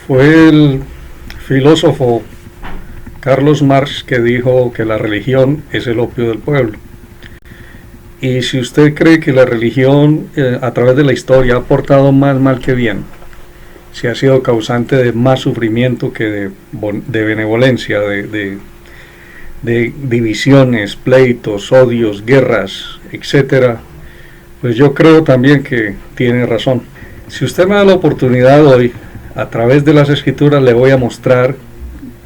Fue el filósofo Carlos Marx que dijo que la religión es el opio del pueblo. Y si usted cree que la religión a través de la historia ha aportado más mal que bien, si ha sido causante de más sufrimiento que de benevolencia, de divisiones, pleitos, odios, guerras, etcétera, pues yo creo también que tiene razón. Si usted me da la oportunidad hoy, a través de las escrituras le voy a mostrar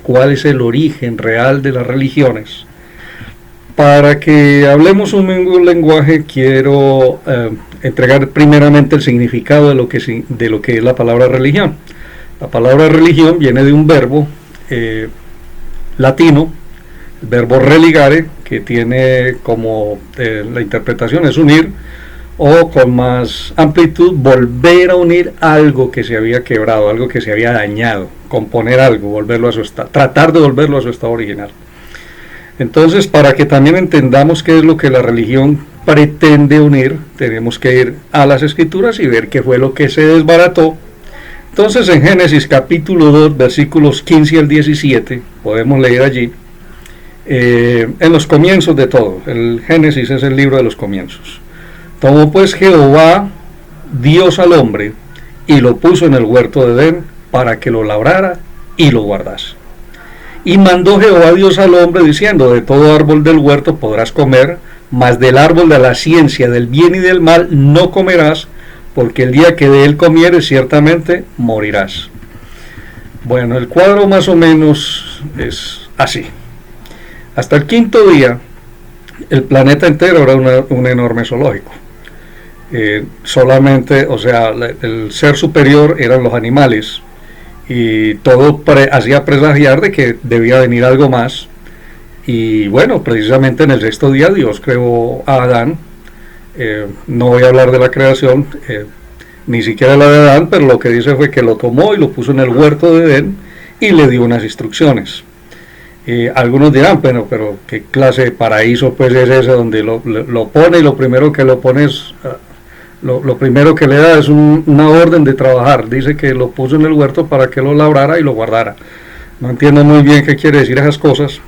cuál es el origen real de las religiones. Para que hablemos un lenguaje, quiero entregar primeramente el significado de lo que es la palabra religión. La palabra religión viene de un verbo latino, el verbo religare, que tiene como la interpretación es unir, o con más amplitud, volver a unir algo que se había quebrado, algo que se había dañado, componer algo, volverlo a su estado, tratar de volverlo a su estado original. Entonces, para que también entendamos qué es lo que la religión pretende unir, tenemos que ir a las escrituras y ver qué fue lo que se desbarató. Entonces, en Génesis capítulo 2, versículos 15 al 17, podemos leer allí, en los comienzos de todo. El Génesis es el libro de los comienzos. Tomó pues Jehová, Dios al hombre, y lo puso en el huerto de Edén, para que lo labrara y lo guardase. Y mandó Jehová Dios al hombre, diciendo: de todo árbol del huerto podrás comer, mas del árbol de la ciencia del bien y del mal no comerás, porque el día que de él comieres ciertamente morirás. Bueno, el cuadro más o menos es así. Hasta el quinto día, el planeta entero era un enorme zoológico. Solamente, o sea, el ser superior eran los animales, y todo hacía presagiar de que debía venir algo más. Y bueno, precisamente en el sexto día Dios creó a Adán. No voy a hablar de la creación, ni siquiera la de Adán, pero lo que dice fue que lo tomó y lo puso en el huerto de Edén y le dio unas instrucciones. Algunos dirán, pero ¿qué clase de paraíso pues es ese donde lo pone y lo primero que lo pone es... Lo primero que le da es una orden de trabajar. Dice que lo puso en el huerto para que lo labrara y lo guardara. No entiendo muy bien qué quiere decir esas cosas,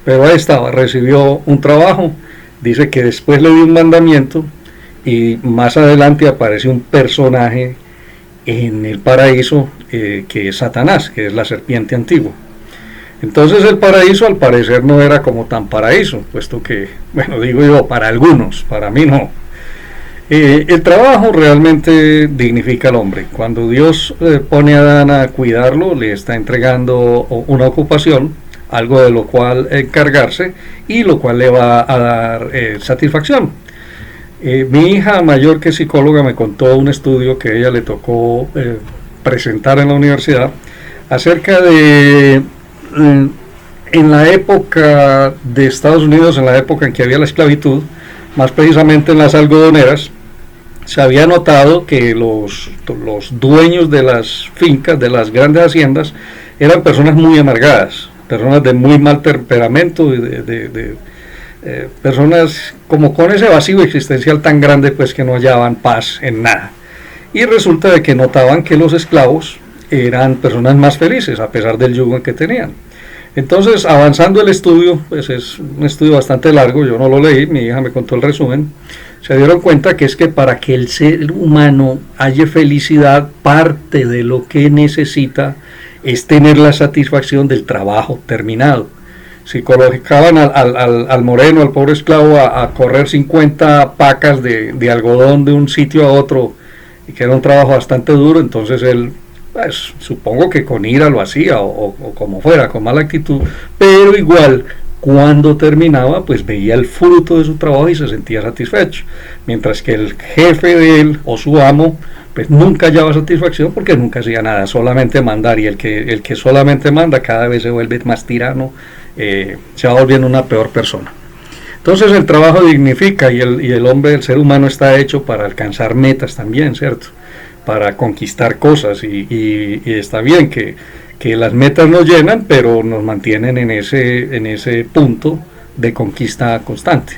pero ahí estaba, recibió un trabajo. Dice que después le dio un mandamiento, y más adelante aparece un personaje en el paraíso que es Satanás, que es la serpiente antigua. Entonces el paraíso al parecer no era como tan paraíso, puesto que, bueno, digo yo, para algunos, para mí no. El trabajo realmente dignifica al hombre. Cuando Dios pone a Adán a cuidarlo, le está entregando una ocupación, algo de lo cual encargarse y lo cual le va a dar satisfacción. Mi hija mayor, que es psicóloga, me contó un estudio que a ella le tocó presentar en la universidad acerca de en la época de Estados Unidos, en la época en que había la esclavitud, más precisamente en las algodoneras, se había notado que los dueños de las fincas, de las grandes haciendas, eran personas muy amargadas, personas de muy mal temperamento, personas como con ese vacío existencial tan grande, pues que no hallaban paz en nada. Y resulta de que notaban que los esclavos eran personas más felices a pesar del yugo que tenían. Entonces, avanzando el estudio, pues es un estudio bastante largo, yo no lo leí, mi hija me contó el resumen. Se dieron cuenta que es que para que el ser humano haya felicidad, parte de lo que necesita es tener la satisfacción del trabajo terminado. Si colocaban al moreno, al pobre esclavo, a correr 50 pacas de algodón de un sitio a otro, y que era un trabajo bastante duro, entonces él, pues, supongo que con ira lo hacía, o como fuera, con mala actitud, pero igual, cuando terminaba, pues veía el fruto de su trabajo y se sentía satisfecho, mientras que el jefe de él, o su amo, pues nunca hallaba satisfacción porque nunca hacía nada, solamente mandar, y el que solamente manda cada vez se vuelve más tirano, se va volviendo una peor persona. Entonces el trabajo dignifica, y el hombre, el ser humano, está hecho para alcanzar metas también, ¿cierto? Para conquistar cosas, y está bien que las metas nos llenan, pero nos mantienen en ese punto de conquista constante.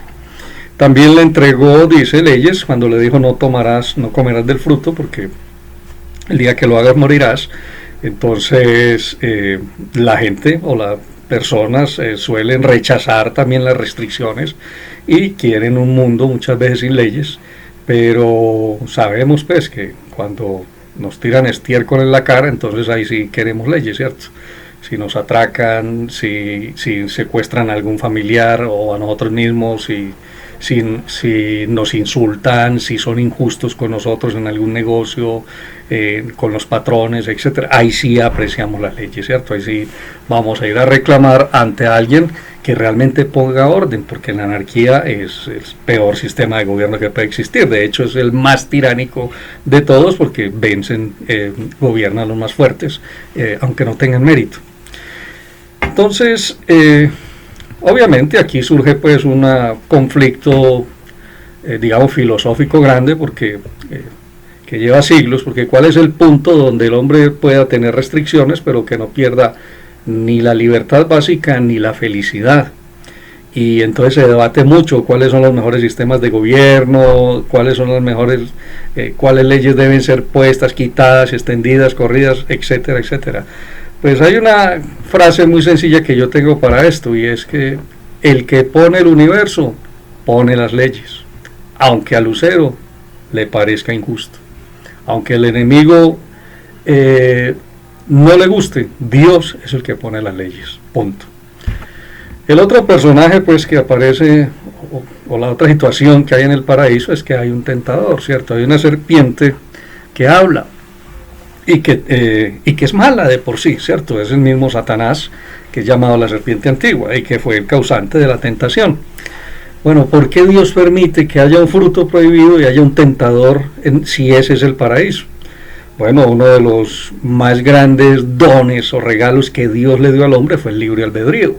También le entregó, dice, leyes, cuando le dijo no comerás del fruto, porque el día que lo hagas morirás. Entonces, la gente o las personas suelen rechazar también las restricciones y quieren un mundo muchas veces sin leyes, pero sabemos pues que cuando nos tiran estiércol en la cara, entonces ahí sí queremos leyes, ¿cierto? Si nos atracan, si secuestran a algún familiar o a nosotros mismos, si nos insultan, si son injustos con nosotros en algún negocio, con los patrones, etcétera, ahí sí apreciamos las leyes, ¿cierto? Ahí sí vamos a ir a reclamar ante alguien que realmente ponga orden, porque la anarquía es el peor sistema de gobierno que puede existir. De hecho, es el más tiránico de todos, porque vencen, gobiernan los más fuertes, aunque no tengan mérito. Entonces, obviamente aquí surge pues un conflicto, digamos, filosófico grande, porque que lleva siglos, porque cuál es el punto donde el hombre pueda tener restricciones, pero que no pierda ni la libertad básica ni la felicidad. Y entonces se debate mucho cuáles son los mejores sistemas de gobierno, cuáles son las mejores, cuáles leyes deben ser puestas, quitadas, extendidas, corridas, etcétera, etcétera. Pues hay una frase muy sencilla que yo tengo para esto, y es que el que pone el universo pone las leyes, aunque al lucero le parezca injusto, aunque el enemigo no le guste, Dios es el que pone las leyes, punto. El otro personaje pues que aparece, o la otra situación que hay en el paraíso, es que hay un tentador, ¿cierto? Hay una serpiente que habla y que es mala de por sí, ¿cierto? Es el mismo Satanás, que es llamado la serpiente antigua y que fue el causante de la tentación. Bueno, ¿por qué Dios permite que haya un fruto prohibido y haya un tentador si ese es el paraíso? Bueno, uno de los más grandes dones o regalos que Dios le dio al hombre fue el libre albedrío.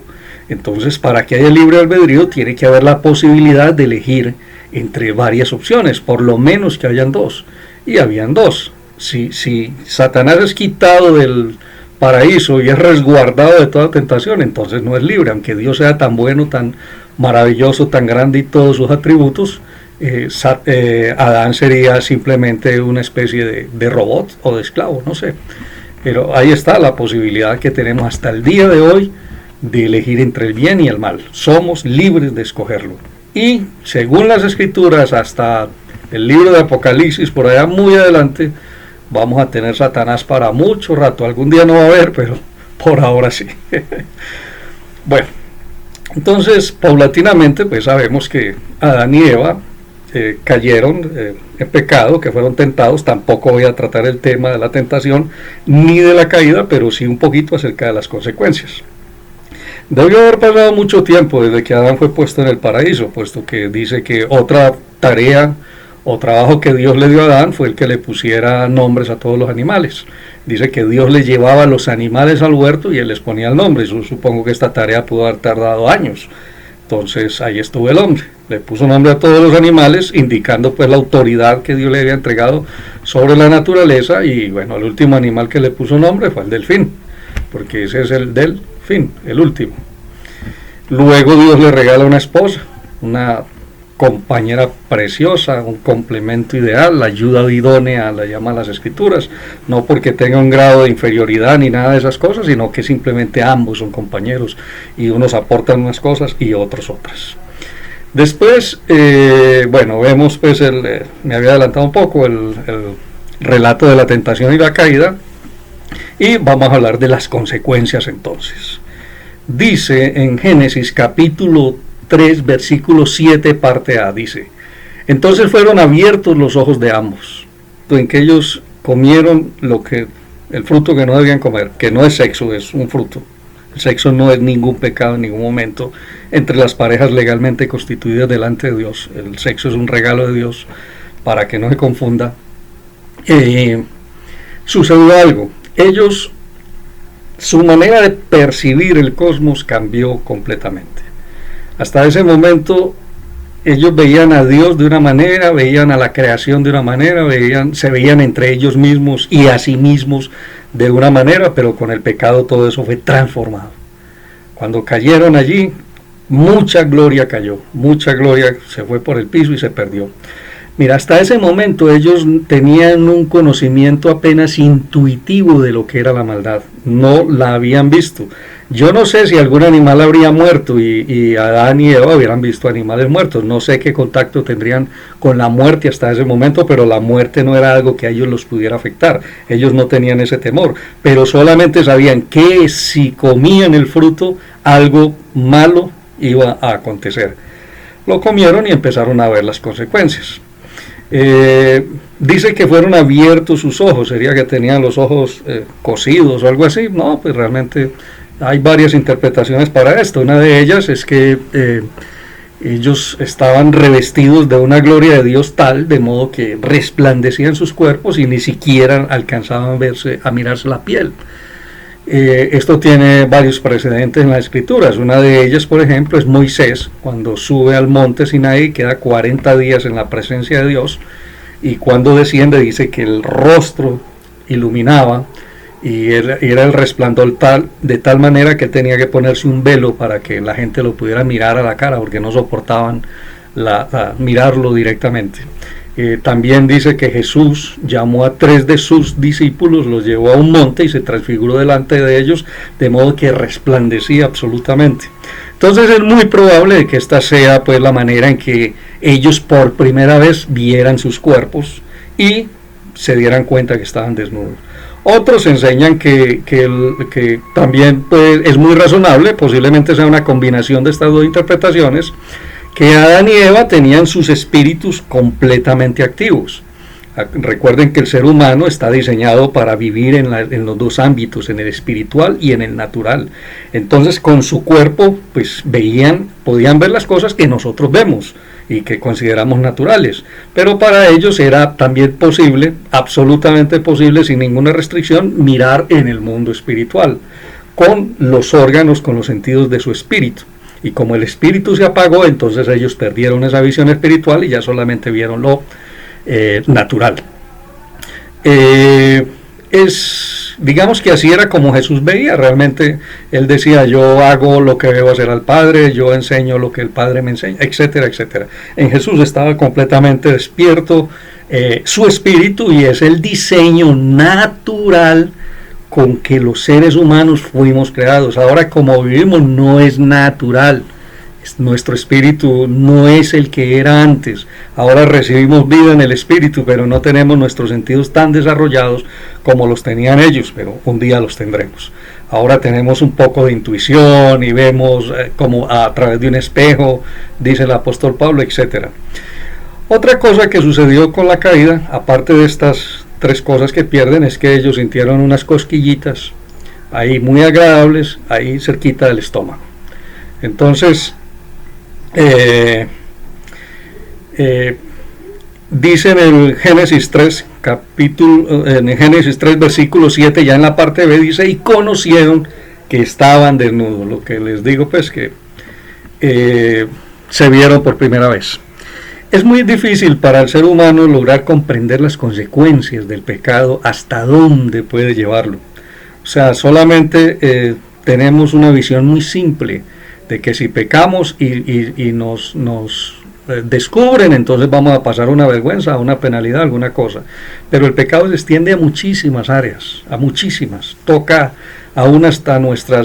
Entonces, para que haya libre albedrío, tiene que haber la posibilidad de elegir entre varias opciones, por lo menos que hayan dos. Y habían dos. Si Satanás es quitado del paraíso y es resguardado de toda tentación, entonces no es libre, aunque Dios sea tan bueno, tan maravilloso, tan grande y todos sus atributos. Adán sería simplemente una especie de robot o de esclavo, no sé. Pero ahí está la posibilidad que tenemos hasta el día de hoy de elegir entre el bien y el mal. Somos libres de escogerlo. Y según las escrituras, hasta el libro de Apocalipsis, por allá muy adelante, vamos a tener Satanás para mucho rato. Algún día no va a haber, pero por ahora sí. Bueno, entonces paulatinamente pues sabemos que Adán y Eva cayeron en pecado, que fueron tentados. Tampoco voy a tratar el tema de la tentación ni de la caída, pero sí un poquito acerca de las consecuencias. Debió haber pasado mucho tiempo desde que Adán fue puesto en el paraíso, puesto que dice que otra tarea o trabajo que Dios le dio a Adán fue el que le pusiera nombres a todos los animales. Dice que Dios le llevaba los animales al huerto y él les ponía el nombre. Yo supongo que esta tarea pudo haber tardado años. Entonces ahí estuvo el hombre, le puso nombre a todos los animales, indicando pues la autoridad que Dios le había entregado sobre la naturaleza. Y bueno, el último animal que le puso nombre fue el delfín, porque ese es el delfín, el último. Luego Dios le regala una esposa, una compañera preciosa, un complemento ideal, la ayuda idónea, la llaman las escrituras, no porque tenga un grado de inferioridad ni nada de esas cosas, sino que simplemente ambos son compañeros y unos aportan unas cosas y otros otras. Después, bueno, vemos pues, me había adelantado un poco el relato de la tentación y la caída, y vamos a hablar de las consecuencias entonces. Dice en Génesis capítulo 3, versículo 7, parte A, dice: entonces fueron abiertos los ojos de ambos, en que ellos comieron el fruto que no debían comer, que no es sexo, es un fruto. El sexo no es ningún pecado en ningún momento entre las parejas legalmente constituidas delante de Dios. El sexo es un regalo de Dios, para que no se confunda. Sucedió algo. Su manera de percibir el cosmos cambió completamente. Hasta ese momento ellos veían a Dios de una manera, veían a la creación de una manera, se veían entre ellos mismos y a sí mismos de una manera, pero con el pecado todo eso fue transformado. Cuando cayeron allí, mucha gloria cayó, mucha gloria se fue por el piso y se perdió. Mira, hasta ese momento ellos tenían un conocimiento apenas intuitivo de lo que era la maldad, no la habían visto. Yo no sé si algún animal habría muerto y Adán y Eva hubieran visto animales muertos, no sé qué contacto tendrían con la muerte hasta ese momento, pero la muerte no era algo que a ellos los pudiera afectar, ellos no tenían ese temor, pero solamente sabían que si comían el fruto, algo malo iba a acontecer. Lo comieron y empezaron a ver las consecuencias. Dice que fueron abiertos sus ojos, sería que tenían los ojos cosidos o algo así. No, pues realmente hay varias interpretaciones para esto. Una de ellas es que ellos estaban revestidos de una gloria de Dios tal, de modo que resplandecían sus cuerpos y ni siquiera alcanzaban a mirarse la piel. Esto tiene varios precedentes en las escrituras. Una de ellas, por ejemplo, es Moisés, cuando sube al monte Sinaí, queda 40 días en la presencia de Dios, y cuando desciende dice que el rostro iluminaba y era el resplandor de tal manera que tenía que ponerse un velo para que la gente lo pudiera mirar a la cara, porque no soportaban mirarlo directamente. También dice que Jesús llamó a 3 de sus discípulos, los llevó a un monte y se transfiguró delante de ellos, de modo que resplandecía absolutamente. Entonces es muy probable de que esta sea pues la manera en que ellos por primera vez vieran sus cuerpos y se dieran cuenta que estaban desnudos. Otros enseñan que también pues, es muy razonable, posiblemente sea una combinación de estas dos interpretaciones, que Adán y Eva tenían sus espíritus completamente activos. Recuerden que el ser humano está diseñado para vivir en los dos ámbitos, en el espiritual y en el natural. Entonces con su cuerpo pues podían ver las cosas que nosotros vemos y que consideramos naturales, pero para ellos era también posible, absolutamente posible, sin ninguna restricción, mirar en el mundo espiritual, con los órganos, con los sentidos de su espíritu. Y como el espíritu se apagó, entonces ellos perdieron esa visión espiritual y ya solamente vieron lo natural. Digamos que así era como Jesús veía. Realmente él decía: yo hago lo que veo hacer al Padre, yo enseño lo que el Padre me enseña, etcétera, etcétera. En Jesús estaba completamente despierto su espíritu, y es el diseño natural con que los seres humanos fuimos creados. Ahora, como vivimos, no es natural. Nuestro espíritu no es el que era antes. Ahora recibimos vida en el espíritu, pero no tenemos nuestros sentidos tan desarrollados como los tenían ellos, pero un día los tendremos. Ahora tenemos un poco de intuición y vemos como a través de un espejo, dice el apóstol Pablo, etc. Otra cosa que sucedió con la caída, aparte de estas 3 cosas que pierden, es que ellos sintieron unas cosquillitas ahí muy agradables, ahí cerquita del estómago. Entonces dice en el Génesis 3 en Génesis 3 versículo 7, ya en la parte B, dice: y conocieron que estaban desnudos. Lo que les digo pues que se vieron por primera vez. Es muy difícil para el ser humano lograr comprender las consecuencias del pecado, hasta dónde puede llevarlo. O sea, solamente tenemos una visión muy simple de que si pecamos y nos descubren, entonces vamos a pasar una vergüenza, una penalidad, alguna cosa. Pero el pecado se extiende a muchísimas áreas, a muchísimas. Toca aún hasta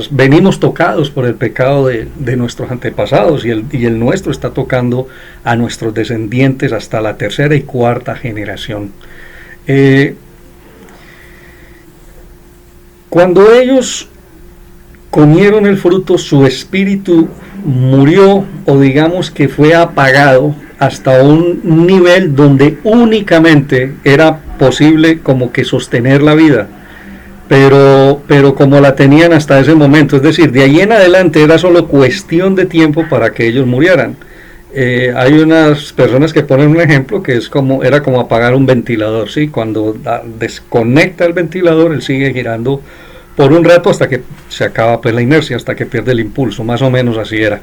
venimos tocados por el pecado de nuestros antepasados, y el nuestro está tocando a nuestros descendientes hasta la 3ª y 4ª generación. Cuando ellos comieron el fruto, su espíritu murió, o digamos que fue apagado hasta un nivel donde únicamente era posible como que sostener la vida, pero como la tenían hasta ese momento, es decir, de ahí en adelante era solo cuestión de tiempo para que ellos murieran. Hay unas personas que ponen un ejemplo que era como apagar un ventilador, ¿sí? Cuando desconecta el ventilador, él sigue girando por un rato hasta que se acaba pues la inercia, hasta que pierde el impulso, más o menos así era.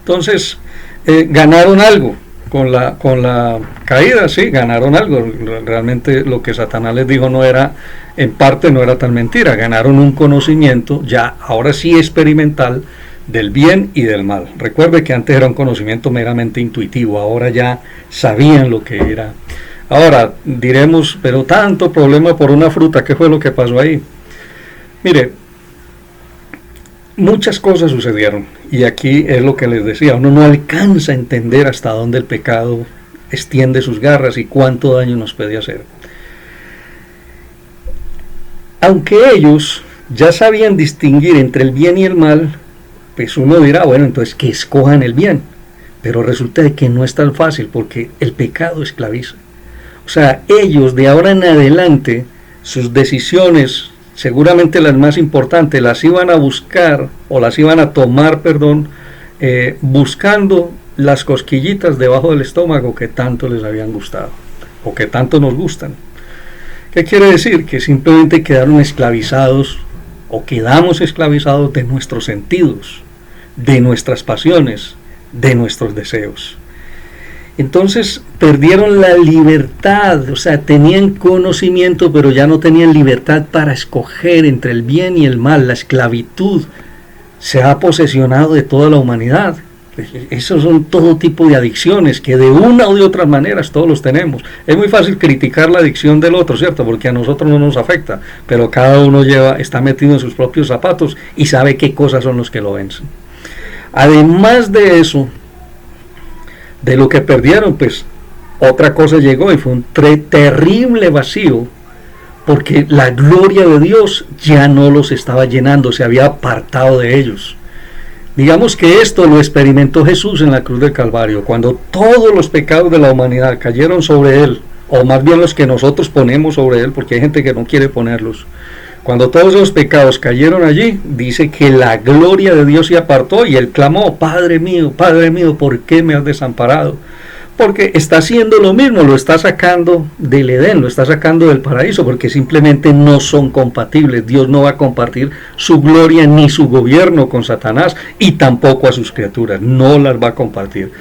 Entonces ganaron algo con la caída, sí, ganaron algo. Realmente lo que Satanás les dijo en parte no era tan mentira. Ganaron un conocimiento ya ahora sí experimental del bien y del mal. Recuerde que antes era un conocimiento meramente intuitivo, ahora ya sabían lo que era. Ahora diremos, pero tanto problema por una fruta, ¿qué fue lo que pasó ahí? Mire, muchas cosas sucedieron, y aquí es lo que les decía, uno no alcanza a entender hasta dónde el pecado extiende sus garras y cuánto daño nos puede hacer. Aunque ellos ya sabían distinguir entre el bien y el mal, pues uno dirá, bueno, entonces que escojan el bien, pero resulta de que no es tan fácil porque el pecado esclaviza. O sea, ellos de ahora en adelante, sus decisiones, seguramente las más importantes, las iban a buscar, o las iban a tomar, buscando las cosquillitas debajo del estómago que tanto les habían gustado, o que tanto nos gustan. ¿Qué quiere decir? Que simplemente quedaron esclavizados, o quedamos esclavizados de nuestros sentidos, de nuestras pasiones, de nuestros deseos. Entonces perdieron la libertad, o sea, tenían conocimiento, pero ya no tenían libertad para escoger entre el bien y el mal. La esclavitud se ha posesionado de toda la humanidad. Esos son todo tipo de adicciones que de una o de otra manera todos los tenemos. Es muy fácil criticar la adicción del otro, ¿cierto? Porque a nosotros no nos afecta, pero cada uno está metido en sus propios zapatos y sabe qué cosas son los que lo vencen. Además de eso, de lo que perdieron, pues otra cosa llegó y fue un terrible vacío, porque la gloria de Dios ya no los estaba llenando, se había apartado de ellos. Digamos que esto lo experimentó Jesús en la cruz del Calvario, cuando todos los pecados de la humanidad cayeron sobre Él, o más bien los que nosotros ponemos sobre Él, porque hay gente que no quiere ponerlos. Cuando todos esos pecados cayeron allí, dice que la gloria de Dios se apartó y Él clamó, Padre mío, ¿por qué me has desamparado? Porque está haciendo lo mismo, lo está sacando del Edén, lo está sacando del paraíso, porque simplemente no son compatibles. Dios no va a compartir su gloria ni su gobierno con Satanás y tampoco a sus criaturas, no las va a compartir.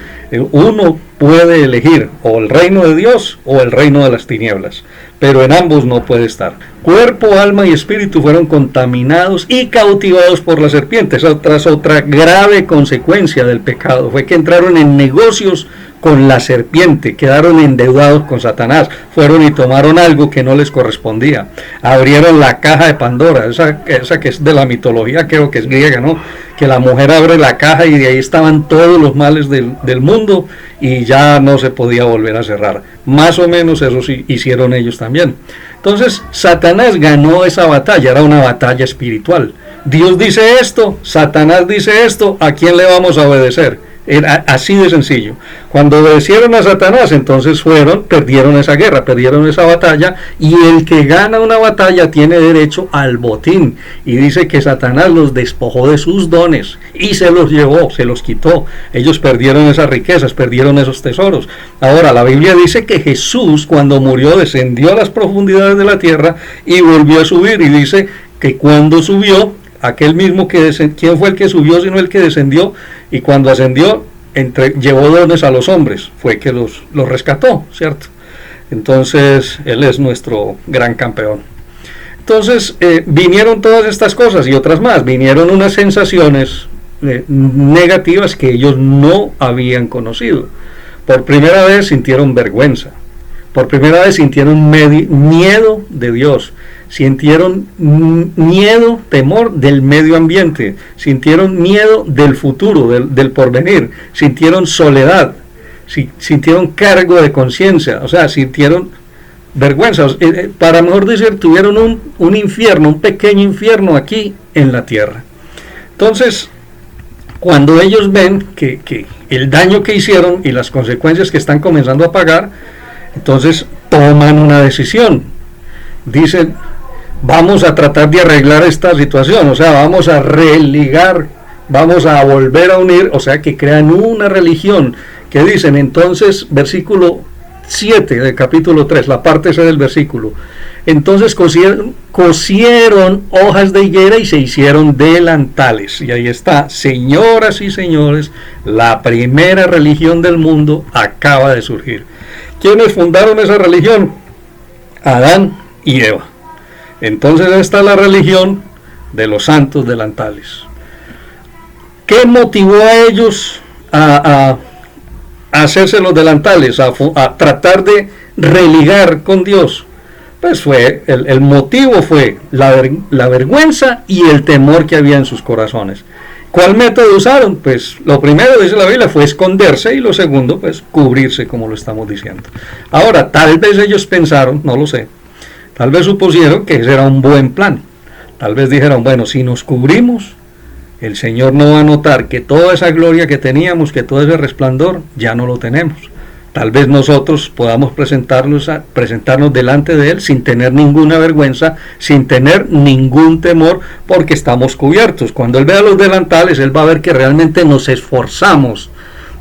Uno puede elegir o el reino de Dios o el reino de las tinieblas, pero en ambos no puede estar. Cuerpo, alma y espíritu fueron contaminados y cautivados por la serpiente. Otra grave consecuencia del pecado fue que entraron en negocios con la serpiente, quedaron endeudados con Satanás, fueron y tomaron algo que no les correspondía, abrieron la caja de Pandora, esa que es de la mitología, creo que es griega, ¿no? Que la mujer abre la caja y de ahí estaban todos los males del mundo y ya no se podía volver a cerrar. Más o menos eso sí hicieron ellos también. Entonces Satanás ganó esa batalla, era una batalla espiritual. Dios dice esto, Satanás dice esto, ¿a quién le vamos a obedecer? Era así de sencillo. Cuando obedecieron a Satanás, entonces perdieron esa guerra, perdieron esa batalla, y el que gana una batalla tiene derecho al botín. Y dice que Satanás los despojó de sus dones y se los llevó, se los quitó. Ellos perdieron esas riquezas, perdieron esos tesoros. Ahora, la Biblia dice que Jesús, cuando murió, descendió a las profundidades de la tierra y volvió a subir, y dice que cuando subió, aquel mismo ¿quién fue el que subió sino el que descendió? Y cuando ascendió, llevó dones a los hombres, fue que los rescató, ¿cierto? Entonces, Él es nuestro gran campeón. Entonces, vinieron todas estas cosas y otras más, vinieron unas sensaciones negativas que ellos no habían conocido. Por primera vez sintieron vergüenza, por primera vez sintieron miedo de Dios, sintieron miedo, temor del medio ambiente, sintieron miedo del futuro, del porvenir, sintieron soledad, sintieron cargo de conciencia, o sea, sintieron vergüenza, para mejor decir, tuvieron un infierno, un pequeño infierno aquí en la tierra. Entonces, cuando ellos ven que el daño que hicieron y las consecuencias que están comenzando a pagar, entonces toman una decisión. Dicen, vamos a tratar de arreglar esta situación, o sea, vamos a religar, vamos a volver a unir, o sea, que crean una religión, que dicen entonces, versículo 7 del capítulo 3, la parte C del versículo, entonces cosieron hojas de higuera y se hicieron delantales, y ahí está, señoras y señores, la primera religión del mundo acaba de surgir. ¿Quiénes fundaron esa religión? Adán y Eva. Entonces esta es la religión de los santos delantales. ¿Qué motivó a ellos a hacerse los delantales, a tratar de religar con Dios? Pues el motivo fue la vergüenza y el temor que había en sus corazones. ¿Cuál método usaron? Pues lo primero, dice la Biblia, fue esconderse, y lo segundo, pues cubrirse, como lo estamos diciendo. Ahora, tal vez ellos pensaron, no lo sé, tal vez supusieron que ese era un buen plan. Tal vez dijeron, bueno, si nos cubrimos, el Señor no va a notar que toda esa gloria que teníamos, que todo ese resplandor, ya no lo tenemos. Tal vez nosotros podamos presentarnos delante de Él sin tener ninguna vergüenza, sin tener ningún temor, porque estamos cubiertos. Cuando Él vea los delantales, Él va a ver que realmente nos esforzamos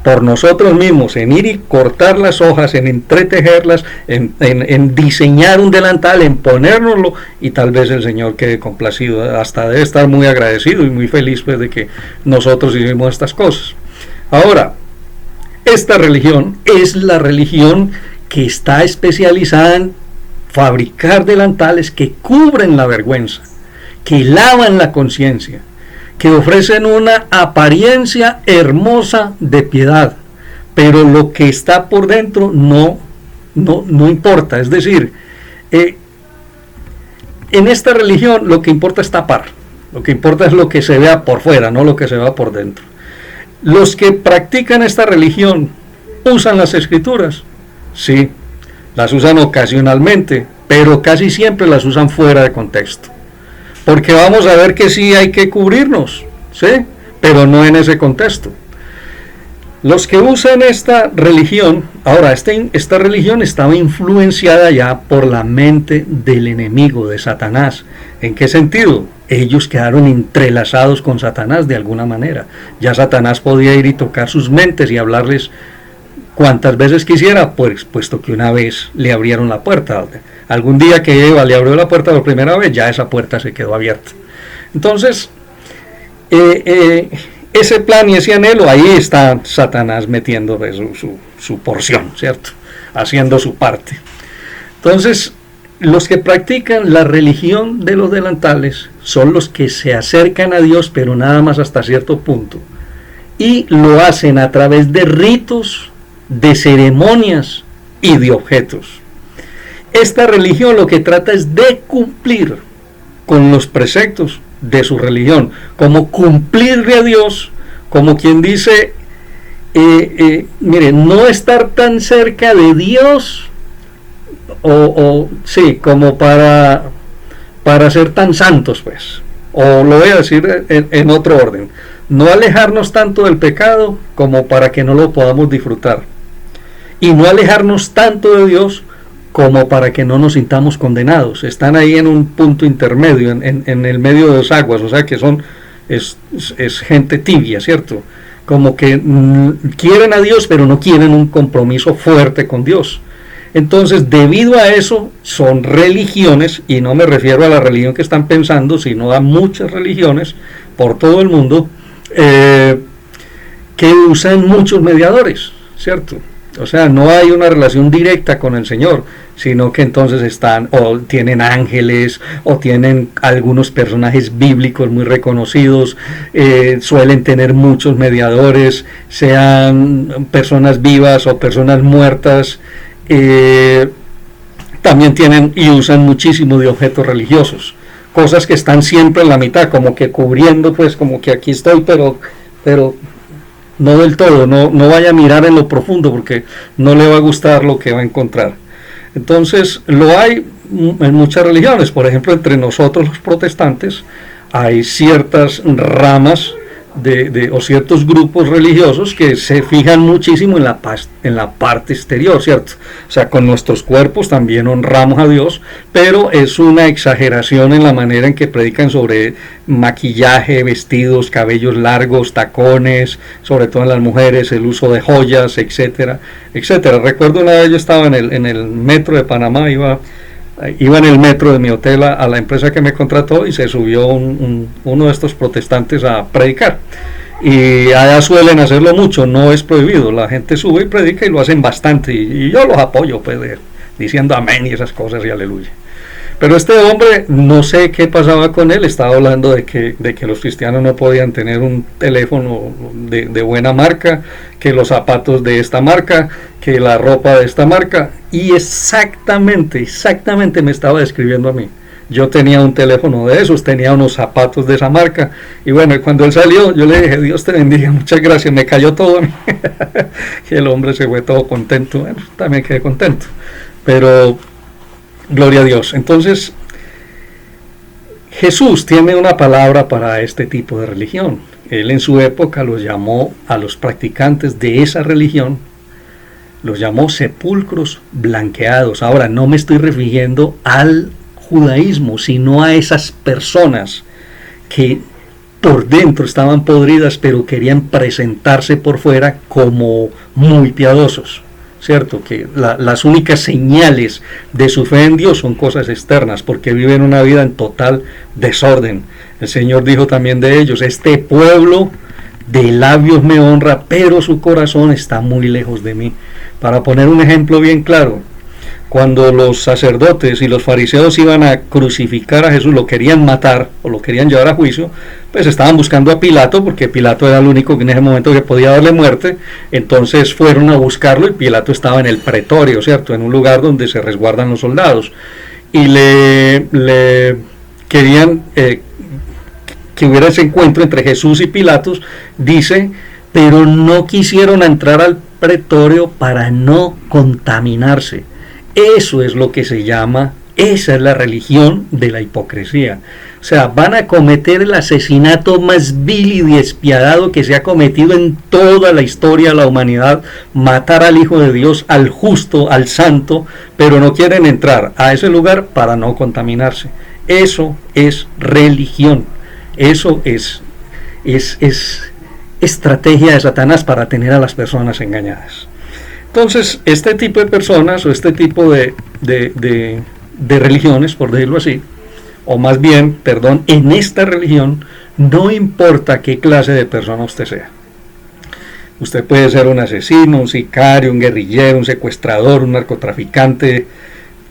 por nosotros mismos en ir y cortar las hojas, en entretejerlas, en diseñar un delantal, en ponérnoslo, y tal vez el Señor quede complacido, hasta debe estar muy agradecido y muy feliz pues de que nosotros hicimos estas cosas. Ahora, esta religión es la religión que está especializada en fabricar delantales que cubren la vergüenza, que lavan la conciencia, que ofrecen una apariencia hermosa de piedad, pero lo que está por dentro no importa. Es decir, en esta religión lo que importa es tapar, lo que importa es lo que se vea por fuera, no lo que se vea por dentro. Los que practican esta religión usan las escrituras, sí, las usan ocasionalmente, pero casi siempre las usan fuera de contexto. Porque vamos a ver que sí hay que cubrirnos, ¿sí? Pero no en ese contexto. Los que usan esta religión, ahora, esta religión estaba influenciada ya por la mente del enemigo, de Satanás. ¿En qué sentido? Ellos quedaron entrelazados con Satanás de alguna manera. Ya Satanás podía ir y tocar sus mentes y hablarles cuantas veces quisiera, pues, puesto que una vez le abrieron la puerta. Algún día que Eva le abrió la puerta por primera vez, ya esa puerta se quedó abierta. Entonces, ese plan y ese anhelo, ahí está Satanás metiendo su porción, ¿cierto? Haciendo su parte. Entonces, los que practican la religión de los delantales son los que se acercan a Dios, pero nada más hasta cierto punto. Y lo hacen a través de ritos, de ceremonias y de objetos. Esta religión lo que trata es de cumplir con los preceptos de su religión, como cumplirle a Dios, como quien dice, mire, no estar tan cerca de Dios, sí, como para ser tan santos, pues, o lo voy a decir en otro orden, no alejarnos tanto del pecado como para que no lo podamos disfrutar, y no alejarnos tanto de Dios como para que no nos sintamos condenados. Están ahí en un punto intermedio, en el medio de las aguas, o sea que es gente tibia, ¿cierto? Como que quieren a Dios, pero no quieren un compromiso fuerte con Dios. Entonces, debido a eso, son religiones, y no me refiero a la religión que están pensando, sino a muchas religiones por todo el mundo, que usan muchos mediadores, ¿cierto? O sea, no hay una relación directa con el Señor, sino que entonces están, o tienen ángeles, o tienen algunos personajes bíblicos muy reconocidos, suelen tener muchos mediadores, sean personas vivas o personas muertas, también tienen y usan muchísimo de objetos religiosos, cosas que están siempre en la mitad, como que cubriendo, pues como que aquí estoy, pero no del todo, no vaya a mirar en lo profundo porque no le va a gustar lo que va a encontrar. Entonces lo hay en muchas religiones, por ejemplo entre nosotros los protestantes hay ciertas ramas o ciertos grupos religiosos que se fijan muchísimo en la parte exterior, ¿cierto? O sea, con nuestros cuerpos también honramos a Dios, pero es una exageración en la manera en que predican sobre maquillaje, vestidos, cabellos largos, tacones, sobre todo en las mujeres, el uso de joyas, etcétera, etcétera. Recuerdo una vez yo estaba en el metro de Panamá, iba en el metro de mi hotel a la empresa que me contrató y se subió uno de estos protestantes a predicar, y allá suelen hacerlo mucho, no es prohibido, la gente sube y predica y lo hacen bastante, y yo los apoyo pues diciendo amén y esas cosas y aleluya. Pero este hombre, no sé qué pasaba con él, estaba hablando de que los cristianos no podían tener un teléfono de buena marca, que los zapatos de esta marca, que la ropa de esta marca, y exactamente me estaba describiendo a mí. Yo tenía un teléfono de esos, tenía unos zapatos de esa marca, y bueno, cuando él salió, yo le dije, Dios te bendiga, muchas gracias, me cayó todo a mí. Y el hombre se fue todo contento, bueno, también quedé contento, pero gloria a Dios. Entonces, Jesús tiene una palabra para este tipo de religión. Él en su época los llamó a los practicantes de esa religión, los llamó sepulcros blanqueados. Ahora, no me estoy refiriendo al judaísmo, sino a esas personas que por dentro estaban podridas, pero querían presentarse por fuera como muy piadosos, ¿cierto? Que las únicas señales de su fe en Dios son cosas externas, porque viven una vida en total desorden. El Señor dijo también de ellos, este pueblo de labios me honra, pero su corazón está muy lejos de mí. Para poner un ejemplo bien claro, cuando los sacerdotes y los fariseos iban a crucificar a Jesús, lo querían matar o lo querían llevar a juicio, pues estaban buscando a Pilato, porque Pilato era el único que en ese momento que podía darle muerte. Entonces fueron a buscarlo y Pilato estaba en el pretorio, ¿cierto? En un lugar donde se resguardan los soldados, y le querían que hubiera ese encuentro entre Jesús y Pilatos. Dice, pero no quisieron entrar al pretorio para no contaminarse. Eso es lo que se llama, esa es la religión de la hipocresía. O sea, van a cometer el asesinato más vil y despiadado que se ha cometido en toda la historia de la humanidad, matar al Hijo de Dios, al justo, al santo, pero no quieren entrar a ese lugar para no contaminarse. Eso es religión, eso es estrategia de Satanás para tener a las personas engañadas. Entonces, este tipo de personas o este tipo de religiones, por decirlo así, o más bien, perdón, en esta religión, no importa qué clase de persona usted sea. Usted puede ser un asesino, un sicario, un guerrillero, un secuestrador, un narcotraficante,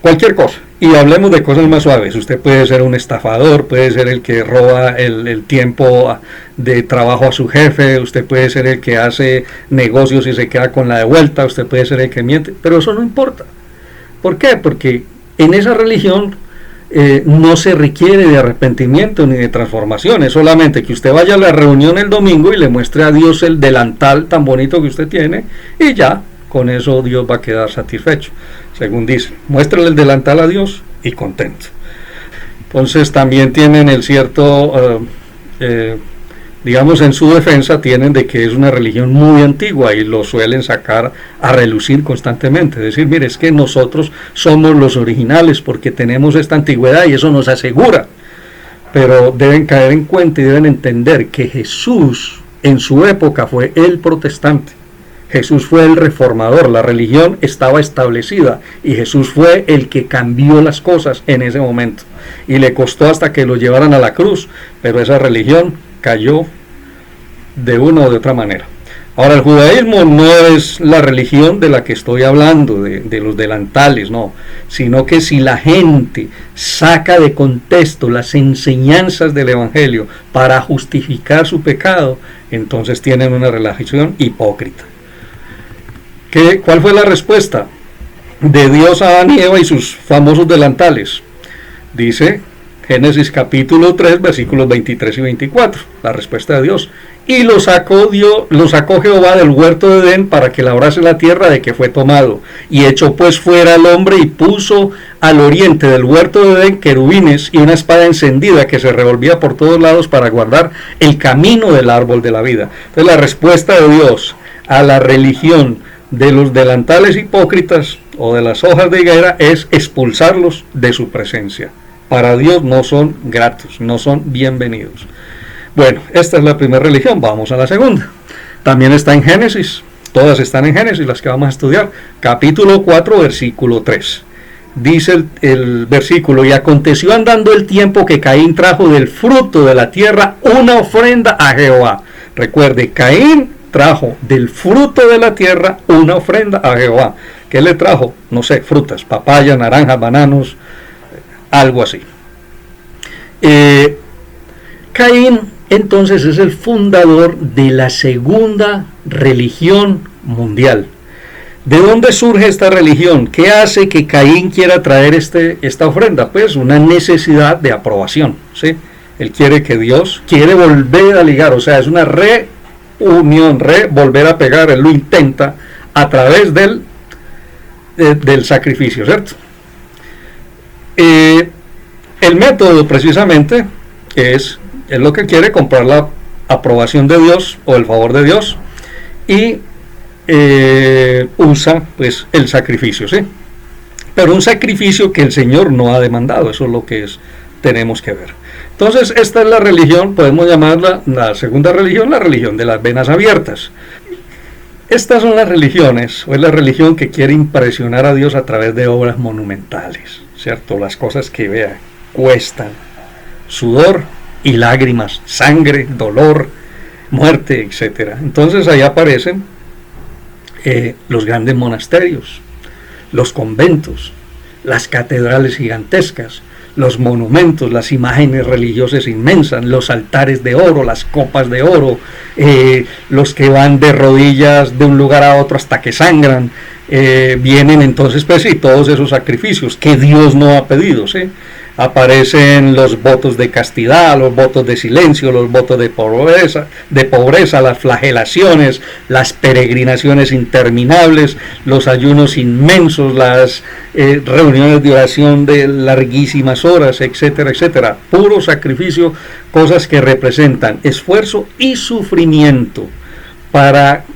cualquier cosa. Y hablemos de cosas más suaves. Usted puede ser un estafador, puede ser el que roba el tiempo de trabajo a su jefe, usted puede ser el que hace negocios y se queda con la de vuelta, usted puede ser el que miente, pero eso no importa. ¿Por qué? Porque en esa religión no se requiere de arrepentimiento ni de transformación, es solamente que usted vaya a la reunión el domingo y le muestre a Dios el delantal tan bonito que usted tiene, y ya, con eso Dios va a quedar satisfecho. Según dice, muéstrale el delantal a Dios y contento. Entonces también tienen el cierto, digamos, en su defensa tienen de que es una religión muy antigua y lo suelen sacar a relucir constantemente. Decir, mire, es que nosotros somos los originales porque tenemos esta antigüedad y eso nos asegura. Pero deben caer en cuenta y deben entender que Jesús en su época fue el protestante. Jesús fue el reformador, la religión estaba establecida y Jesús fue el que cambió las cosas en ese momento. Y le costó hasta que lo llevaran a la cruz, pero esa religión cayó de una o de otra manera. Ahora, el judaísmo no es la religión de la que estoy hablando, de los delantales, no, sino que si la gente saca de contexto las enseñanzas del evangelio para justificar su pecado, entonces tienen una religión hipócrita. ¿Cuál fue la respuesta de Dios a Adán y Eva y sus famosos delantales? Dice Génesis capítulo 3, versículos 23 y 24, la respuesta de Dios. Y lo sacó Jehová del huerto de Edén para que labrase la tierra de que fue tomado. Y echó pues fuera al hombre y puso al oriente del huerto de Edén querubines y una espada encendida que se revolvía por todos lados para guardar el camino del árbol de la vida. Entonces la respuesta de Dios a la religión de los delantales hipócritas o de las hojas de higuera es expulsarlos de su presencia. Para Dios no son gratos, no son bienvenidos. Bueno, esta es la primera religión, vamos a la segunda. También está en Génesis, todas están en Génesis, las que vamos a estudiar. Capítulo 4, versículo 3. Dice el versículo, y aconteció andando el tiempo que Caín trajo del fruto de la tierra una ofrenda a Jehová. Recuerde, Caín trajo del fruto de la tierra una ofrenda a Jehová. ¿Qué le trajo? No sé, frutas, papaya, naranjas, bananos, algo así. Caín entonces es el fundador de la segunda religión mundial. ¿De dónde surge esta religión? ¿Qué hace que Caín quiera traer esta ofrenda? Pues una necesidad de aprobación, ¿sí? Él quiere que Dios, quiere volver a ligar, o sea, es una reunión, volver a pegar, él lo intenta a través del sacrificio, ¿cierto? El método precisamente es lo que quiere, comprar la aprobación de Dios o el favor de Dios, y usa pues el sacrificio, ¿sí? Pero un sacrificio que el Señor no ha demandado, eso es lo que tenemos que ver. Entonces esta es la religión, podemos llamarla la segunda religión, la religión de las venas abiertas. Estas son las religiones, o es la religión que quiere impresionar a Dios a través de obras monumentales, ¿cierto? Las cosas que vean cuestan sudor y lágrimas, sangre, dolor, muerte, etc. Entonces ahí aparecen los grandes monasterios, los conventos, las catedrales gigantescas, los monumentos, las imágenes religiosas inmensas, los altares de oro, las copas de oro, los que van de rodillas de un lugar a otro hasta que sangran, vienen entonces pues y todos esos sacrificios que Dios no ha pedido, ¿sí? Aparecen los votos de castidad, los votos de silencio, los votos de pobreza, las flagelaciones, las peregrinaciones interminables, los ayunos inmensos, las reuniones de oración de larguísimas horas, etcétera, etcétera. Puro sacrificio, cosas que representan esfuerzo y sufrimiento.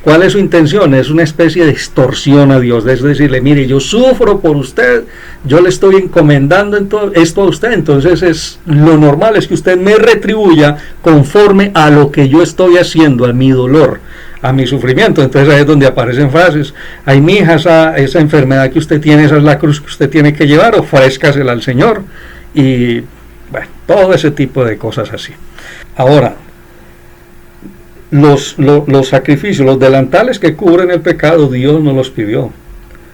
¿Cuál es su intención? Es una especie de extorsión a Dios, es decirle, mire, yo sufro por usted, yo le estoy encomendando esto a usted, entonces lo normal es que usted me retribuya conforme a lo que yo estoy haciendo, a mi dolor, a mi sufrimiento. Entonces ahí es donde aparecen frases, ay mija, esa enfermedad que usted tiene, esa es la cruz que usted tiene que llevar, ofrézcasela al Señor, y bueno, todo ese tipo de cosas así. Ahora, los sacrificios, los delantales que cubren el pecado, Dios no los pidió.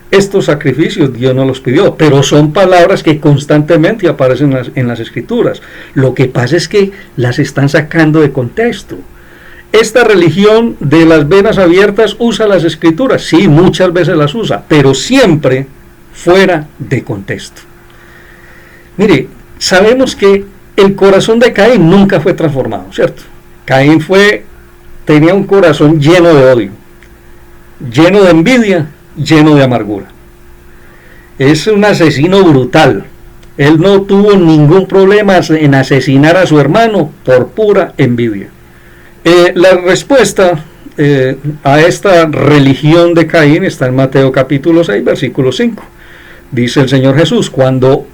Estos sacrificios Dios no los pidió, pero son palabras que constantemente aparecen en las Escrituras. Lo que pasa es que las están sacando de contexto. Esta religión de las venas abiertas usa las Escrituras, sí, muchas veces las usa, pero siempre fuera de contexto. Mire, sabemos que el corazón de Caín nunca fue transformado, ¿cierto? Caín tenía un corazón lleno de odio, lleno de envidia, lleno de amargura. Es un asesino brutal. Él no tuvo ningún problema en asesinar a su hermano por pura envidia. La respuesta a esta religión de Caín está en Mateo capítulo 6, versículo 5. Dice el Señor Jesús, cuando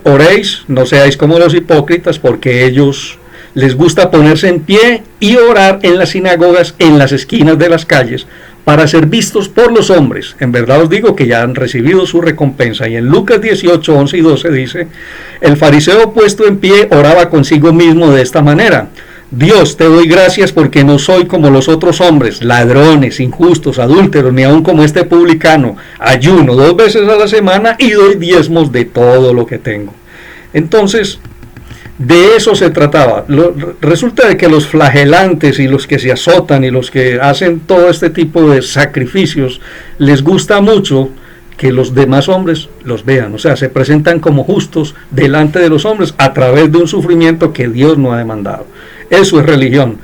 oréis, no seáis como los hipócritas, porque ellos les gusta ponerse en pie y orar en las sinagogas, en las esquinas de las calles, para ser vistos por los hombres. En verdad os digo que ya han recibido su recompensa. Y en Lucas 18, 11 y 12 dice, el fariseo puesto en pie oraba consigo mismo de esta manera, Dios, te doy gracias porque no soy como los otros hombres, ladrones, injustos, adúlteros, ni aun como este publicano. Ayuno 2 veces a la semana y doy diezmos de todo lo que tengo. Entonces, de eso se trataba. Resulta de que los flagelantes y los que se azotan y los que hacen todo este tipo de sacrificios, les gusta mucho que los demás hombres los vean. O sea, se presentan como justos delante de los hombres a través de un sufrimiento que Dios no ha demandado. Eso es religión.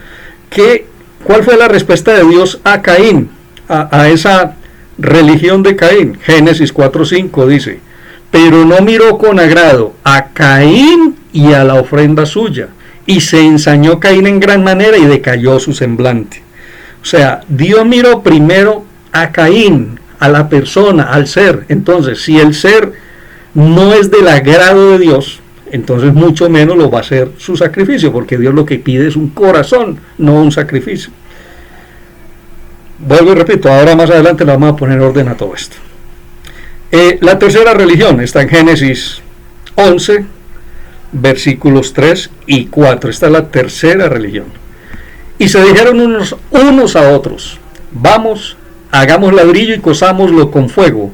¿Cuál fue la respuesta de Dios a Caín? A esa religión de Caín. Génesis 4:5 dice, pero no miró con agrado a Caín y a la ofrenda suya, y se ensañó Caín en gran manera y decayó su semblante. O sea, Dios miró primero a Caín, a la persona, al ser. Entonces, si el ser no es del agrado de Dios, entonces mucho menos lo va a hacer su sacrificio, porque Dios lo que pide es un corazón, no un sacrificio. Vuelvo y repito, ahora más adelante le vamos a poner orden a todo esto. La tercera religión está en Génesis 11, versículos 3 y 4. Esta es la tercera religión. Y se dijeron unos a otros, vamos, hagamos ladrillo y cosámoslo con fuego.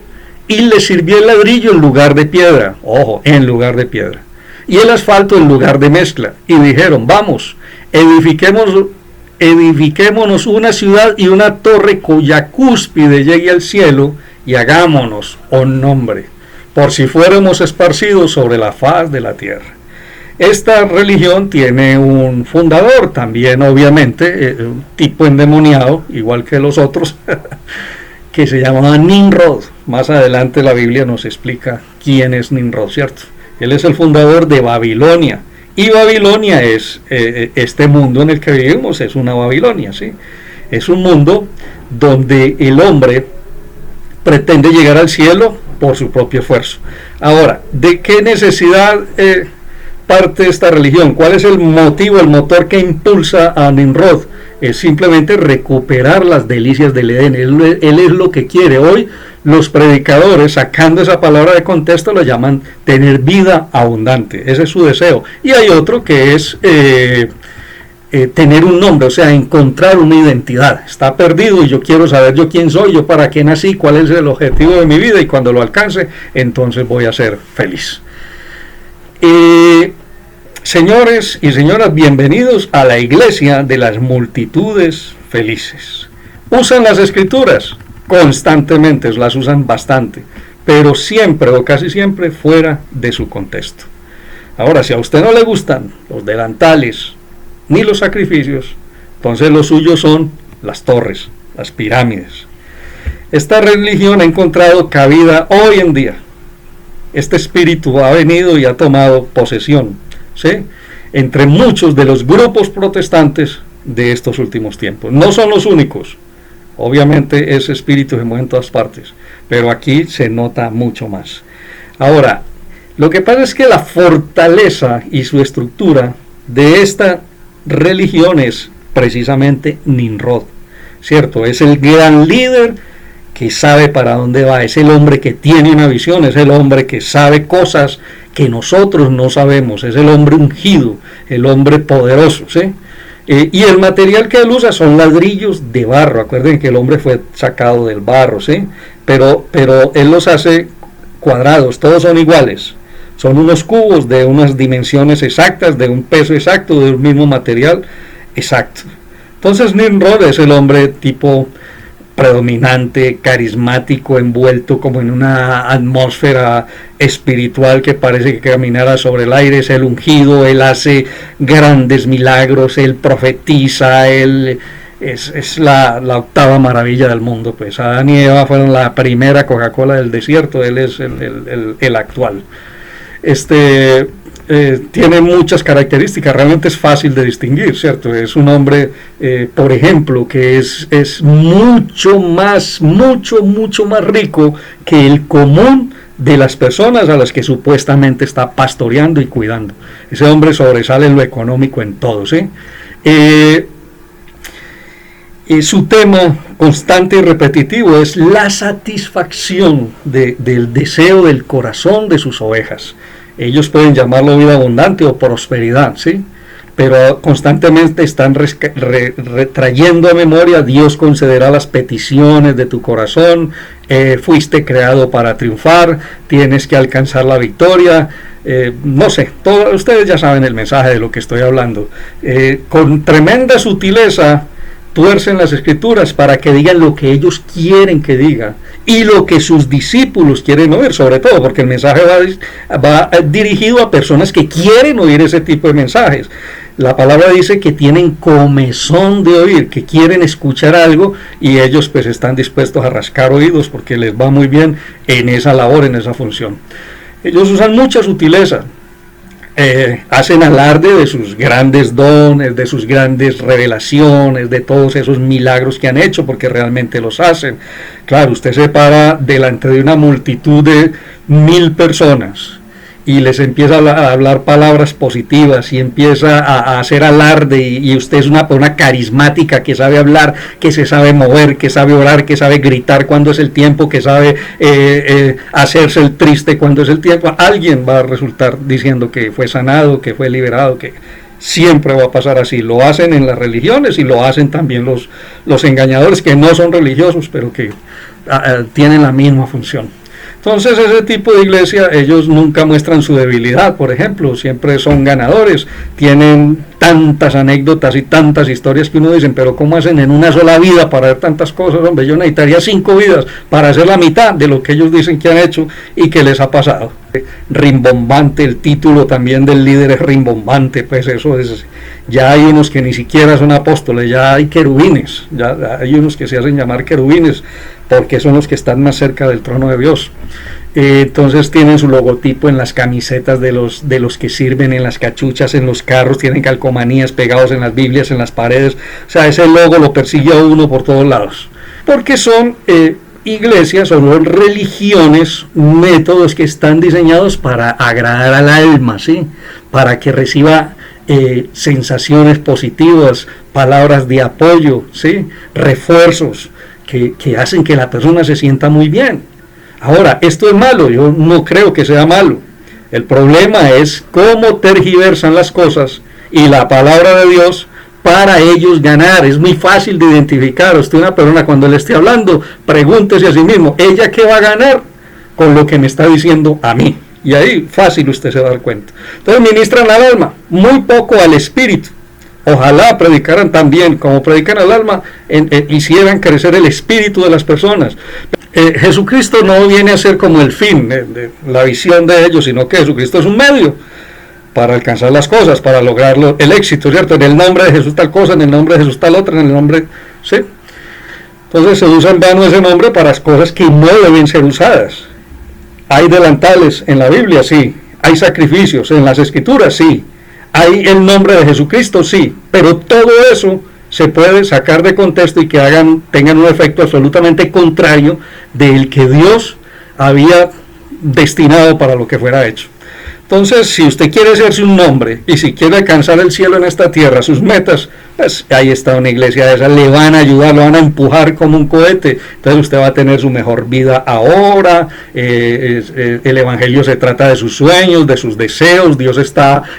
y les sirvió el ladrillo en lugar de piedra, ojo, en lugar de piedra, y el asfalto en lugar de mezcla, y dijeron, vamos, edifiquémonos una ciudad y una torre cuya cúspide llegue al cielo, y hagámonos un nombre, por si fuéramos esparcidos sobre la faz de la tierra. Esta religión tiene un fundador también, obviamente, un tipo endemoniado, igual que los otros, que se llamaba Nimrod. Más adelante la Biblia nos explica quién es Nimrod, ¿cierto? Él es el fundador de Babilonia. Y Babilonia es este mundo en el que vivimos, es una Babilonia, ¿sí? Es un mundo donde el hombre pretende llegar al cielo por su propio esfuerzo. Ahora, ¿de qué necesidad parte de esta religión? ¿Cuál es el motivo, el motor que impulsa a Nimrod? Es simplemente recuperar las delicias del Edén. Él es lo que quiere. Hoy los predicadores, sacando esa palabra de contexto, lo llaman tener vida abundante. Ese es su deseo. Y hay otro que es tener un nombre, o sea, encontrar una identidad. Está perdido y yo quiero saber yo quién soy, yo para qué nací, cuál es el objetivo de mi vida, y cuando lo alcance, entonces voy a ser feliz. Señores y señoras, bienvenidos a la iglesia de las multitudes felices. Usan las escrituras constantemente, las usan bastante, pero siempre o casi siempre fuera de su contexto. Ahora, si a usted no le gustan los delantales ni los sacrificios, entonces lo suyo son las torres, las pirámides. Esta religión ha encontrado cabida hoy en día. Este espíritu ha venido y ha tomado posesión, ¿sí?, entre muchos de los grupos protestantes de estos últimos tiempos. No son los únicos, obviamente ese espíritu se mueve en todas partes, pero aquí se nota mucho más. Ahora, lo que pasa es que la fortaleza y su estructura de esta religión es precisamente Nimrod, ¿cierto? Es el gran líder que sabe para dónde va, es el hombre que tiene una visión, es el hombre que sabe cosas que nosotros no sabemos, es el hombre ungido, el hombre poderoso, ¿sí? Y el material que él usa son ladrillos de barro. Acuerden que el hombre fue sacado del barro, ¿sí? Pero él los hace cuadrados, todos son iguales, son unos cubos de unas dimensiones exactas, de un peso exacto, de un mismo material exacto. Entonces Nimrod es el hombre tipo predominante, carismático, envuelto como en una atmósfera espiritual que parece que caminara sobre el aire. Es el ungido, él hace grandes milagros, él profetiza, él es la octava maravilla del mundo. Pues Adán y Eva fueron la primera Coca-Cola del desierto, él es el actual. Tiene muchas características, realmente es fácil de distinguir, ¿cierto? Es un hombre, por ejemplo, que es mucho más rico que el común de las personas a las que supuestamente está pastoreando y cuidando. Ese hombre sobresale en lo económico en todo, ¿sí? Su tema constante y repetitivo es la satisfacción del deseo del corazón de sus ovejas. Ellos pueden llamarlo vida abundante o prosperidad, ¿sí? Pero constantemente están trayendo a memoria: Dios concederá las peticiones de tu corazón, fuiste creado para triunfar, tienes que alcanzar la victoria, no sé, ustedes ya saben el mensaje de lo que estoy hablando. Con tremenda sutileza tuercen las escrituras para que digan lo que ellos quieren que diga y lo que sus discípulos quieren oír, sobre todo porque el mensaje va dirigido a personas que quieren oír ese tipo de mensajes. La palabra dice que tienen comezón de oír, que quieren escuchar algo, y ellos pues están dispuestos a rascar oídos porque les va muy bien en esa labor, en esa función. Ellos usan mucha sutileza. Hacen alarde de sus grandes dones, de sus grandes revelaciones, de todos esos milagros que han hecho, porque realmente los hacen. Claro, usted se para delante de una multitud de 1000 personas y les empieza a hablar palabras positivas y empieza a hacer alarde, y usted es una carismática que sabe hablar, que se sabe mover, que sabe orar, que sabe gritar cuando es el tiempo, que sabe hacerse el triste cuando es el tiempo. Alguien va a resultar diciendo que fue sanado, que fue liberado, que siempre va a pasar así. Lo hacen en las religiones y lo hacen también los engañadores que no son religiosos, pero que tienen la misma función. Entonces ese tipo de iglesia, ellos nunca muestran su debilidad, por ejemplo, siempre son ganadores, tienen tantas anécdotas y tantas historias que uno dice, pero ¿cómo hacen en una sola vida para ver tantas cosas? Hombre, yo necesitaría 5 vidas para hacer la mitad de lo que ellos dicen que han hecho y que les ha pasado. Rimbombante, el título también del líder es rimbombante, pues eso es, ya hay unos que ni siquiera son apóstoles, ya hay querubines, ya hay unos que se hacen llamar querubines, porque son los que están más cerca del trono de Dios. Entonces tienen su logotipo en las camisetas de los que sirven, en las cachuchas, en los carros, tienen calcomanías pegados en las Biblias, en las paredes. O sea, ese logo lo persigue a uno por todos lados, porque son iglesias o son religiones, métodos que están diseñados para agradar al alma, ¿sí? Para que reciba sensaciones positivas, palabras de apoyo, ¿sí? Refuerzos que hacen que la persona se sienta muy bien. Ahora, esto es malo, yo no creo que sea malo. El problema es cómo tergiversan las cosas y la palabra de Dios para ellos ganar. Es muy fácil de identificar. Usted, una persona, cuando le esté hablando, pregúntese a sí mismo, ¿ella qué va a ganar con lo que me está diciendo a mí? Y ahí fácil usted se va a dar cuenta. Entonces ministran al alma, muy poco al espíritu. Ojalá predicaran también, como predican al alma, hicieran crecer el espíritu de las personas. Jesucristo no viene a ser como el fin, la visión de ellos, sino que Jesucristo es un medio para alcanzar las cosas, para lograr el éxito, ¿cierto? En el nombre de Jesús tal cosa, en el nombre de Jesús tal otra, en el nombre, ¿sí? Entonces se usa en vano ese nombre para cosas que no deben ser usadas. ¿Hay delantales en la Biblia? Sí. ¿Hay sacrificios en las Escrituras? Sí. ¿Hay el nombre de Jesucristo? Sí. Pero todo eso se puede sacar de contexto y que tengan un efecto absolutamente contrario del que Dios había destinado para lo que fuera hecho. Entonces, si usted quiere hacerse un nombre y si quiere alcanzar el cielo en esta tierra, sus metas, pues ahí está una iglesia de esas, le van a ayudar, lo van a empujar como un cohete. Entonces usted va a tener su mejor vida ahora. El evangelio se trata de sus sueños, de sus deseos. Dios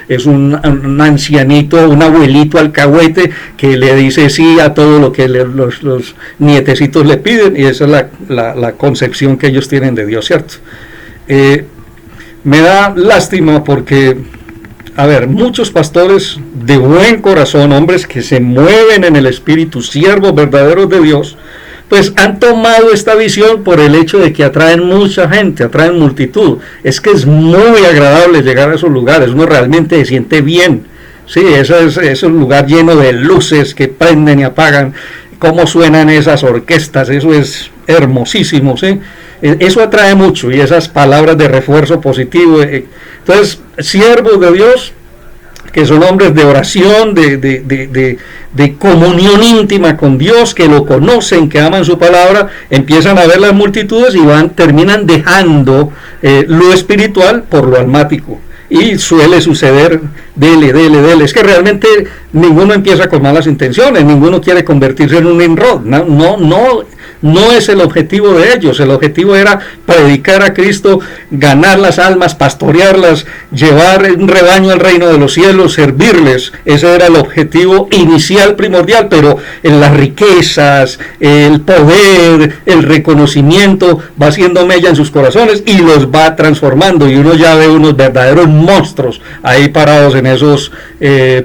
es un ancianito, un abuelito alcahuete que le dice sí a todo lo que los nietecitos le piden, y esa es la concepción que ellos tienen de Dios, ¿cierto? Me da lástima porque, a ver, muchos pastores de buen corazón, hombres que se mueven en el espíritu, siervos verdaderos de Dios, pues han tomado esta visión por el hecho de que atraen mucha gente, atraen multitud. Es que es muy agradable llegar a esos lugares, uno realmente se siente bien. Sí, es un lugar lleno de luces que prenden y apagan, cómo suenan esas orquestas, eso es hermosísimo, ¿sí? Eso atrae mucho, y esas palabras de refuerzo positivo. Entonces, siervos de Dios, que son hombres de oración, de comunión íntima con Dios, que lo conocen, que aman su palabra, empiezan a ver las multitudes y terminan dejando lo espiritual por lo almático. Y suele suceder, dele. Es que realmente ninguno empieza con malas intenciones, ninguno quiere convertirse en un Nimrod. No es el objetivo de ellos. El objetivo era predicar a Cristo, ganar las almas, pastorearlas, llevar un rebaño al reino de los cielos, servirles. Ese era el objetivo inicial, primordial, pero en las riquezas, el poder, el reconocimiento va haciendo mella en sus corazones y los va transformando, y uno ya ve unos verdaderos monstruos ahí parados en esos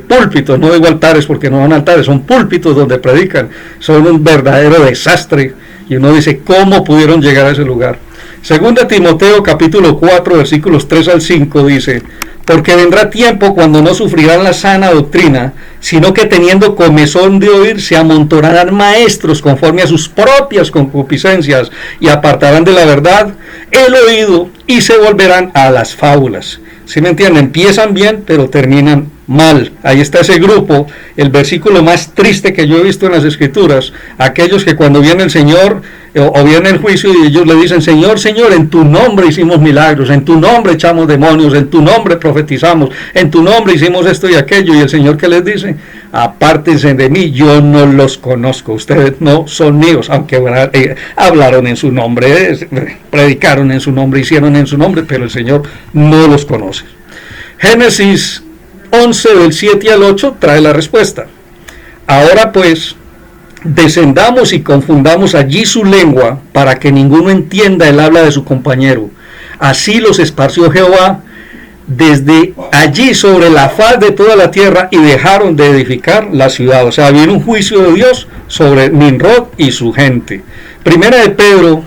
púlpitos. No digo altares porque no son altares, son púlpitos donde predican. Son un verdadero desastre. Y uno dice, ¿cómo pudieron llegar a ese lugar? Segunda Timoteo capítulo 4 versículos 3 al 5 dice: porque vendrá tiempo cuando no sufrirán la sana doctrina, sino que teniendo comezón de oír, se amontonarán maestros conforme a sus propias concupiscencias, y apartarán de la verdad el oído, y se volverán a las fábulas. ¿Sí me entienden? Empiezan bien, pero terminan mal. Ahí está ese grupo, el versículo más triste que yo he visto en las Escrituras, aquellos que cuando viene el Señor o viene el juicio y ellos le dicen: Señor, Señor, en tu nombre hicimos milagros, en tu nombre echamos demonios, en tu nombre profetizamos, en tu nombre hicimos esto y aquello, y el Señor, ¿qué les dice? Apártense de mí, yo no los conozco, ustedes no son míos, aunque hablaron en su nombre, predicaron en su nombre, hicieron en su nombre, pero el Señor no los conoce. Génesis 11 del 7 al 8 trae la respuesta. Ahora pues, descendamos y confundamos allí su lengua, para que ninguno entienda el habla de su compañero. Así los esparció Jehová desde allí sobre la faz de toda la tierra, y dejaron de edificar la ciudad. O sea, viene un juicio de Dios sobre Nimrod y su gente. Primera de Pedro,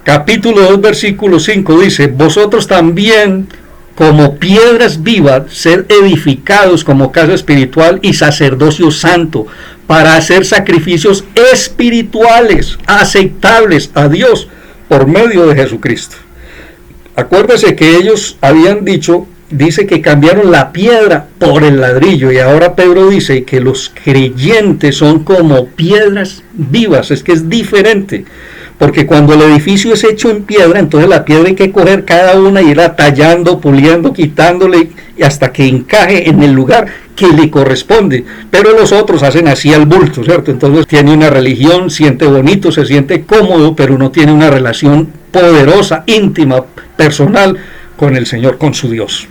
capítulo 2, versículo 5 dice: vosotros también, como piedras vivas, sed edificados como casa espiritual y sacerdocio santo, para hacer sacrificios espirituales aceptables a Dios por medio de Jesucristo. Acuérdese que ellos habían dice que cambiaron la piedra por el ladrillo, y ahora Pedro dice que los creyentes son como piedras vivas. Es que es diferente, porque cuando el edificio es hecho en piedra, entonces la piedra hay que coger cada una y irla tallando, puliendo, quitándole, y hasta que encaje en el lugar que le corresponde. Pero los otros hacen así al bulto, ¿cierto? Entonces tiene una religión, siente bonito, se siente cómodo, pero no tiene una relación poderosa, íntima, personal con el Señor, con su Dios.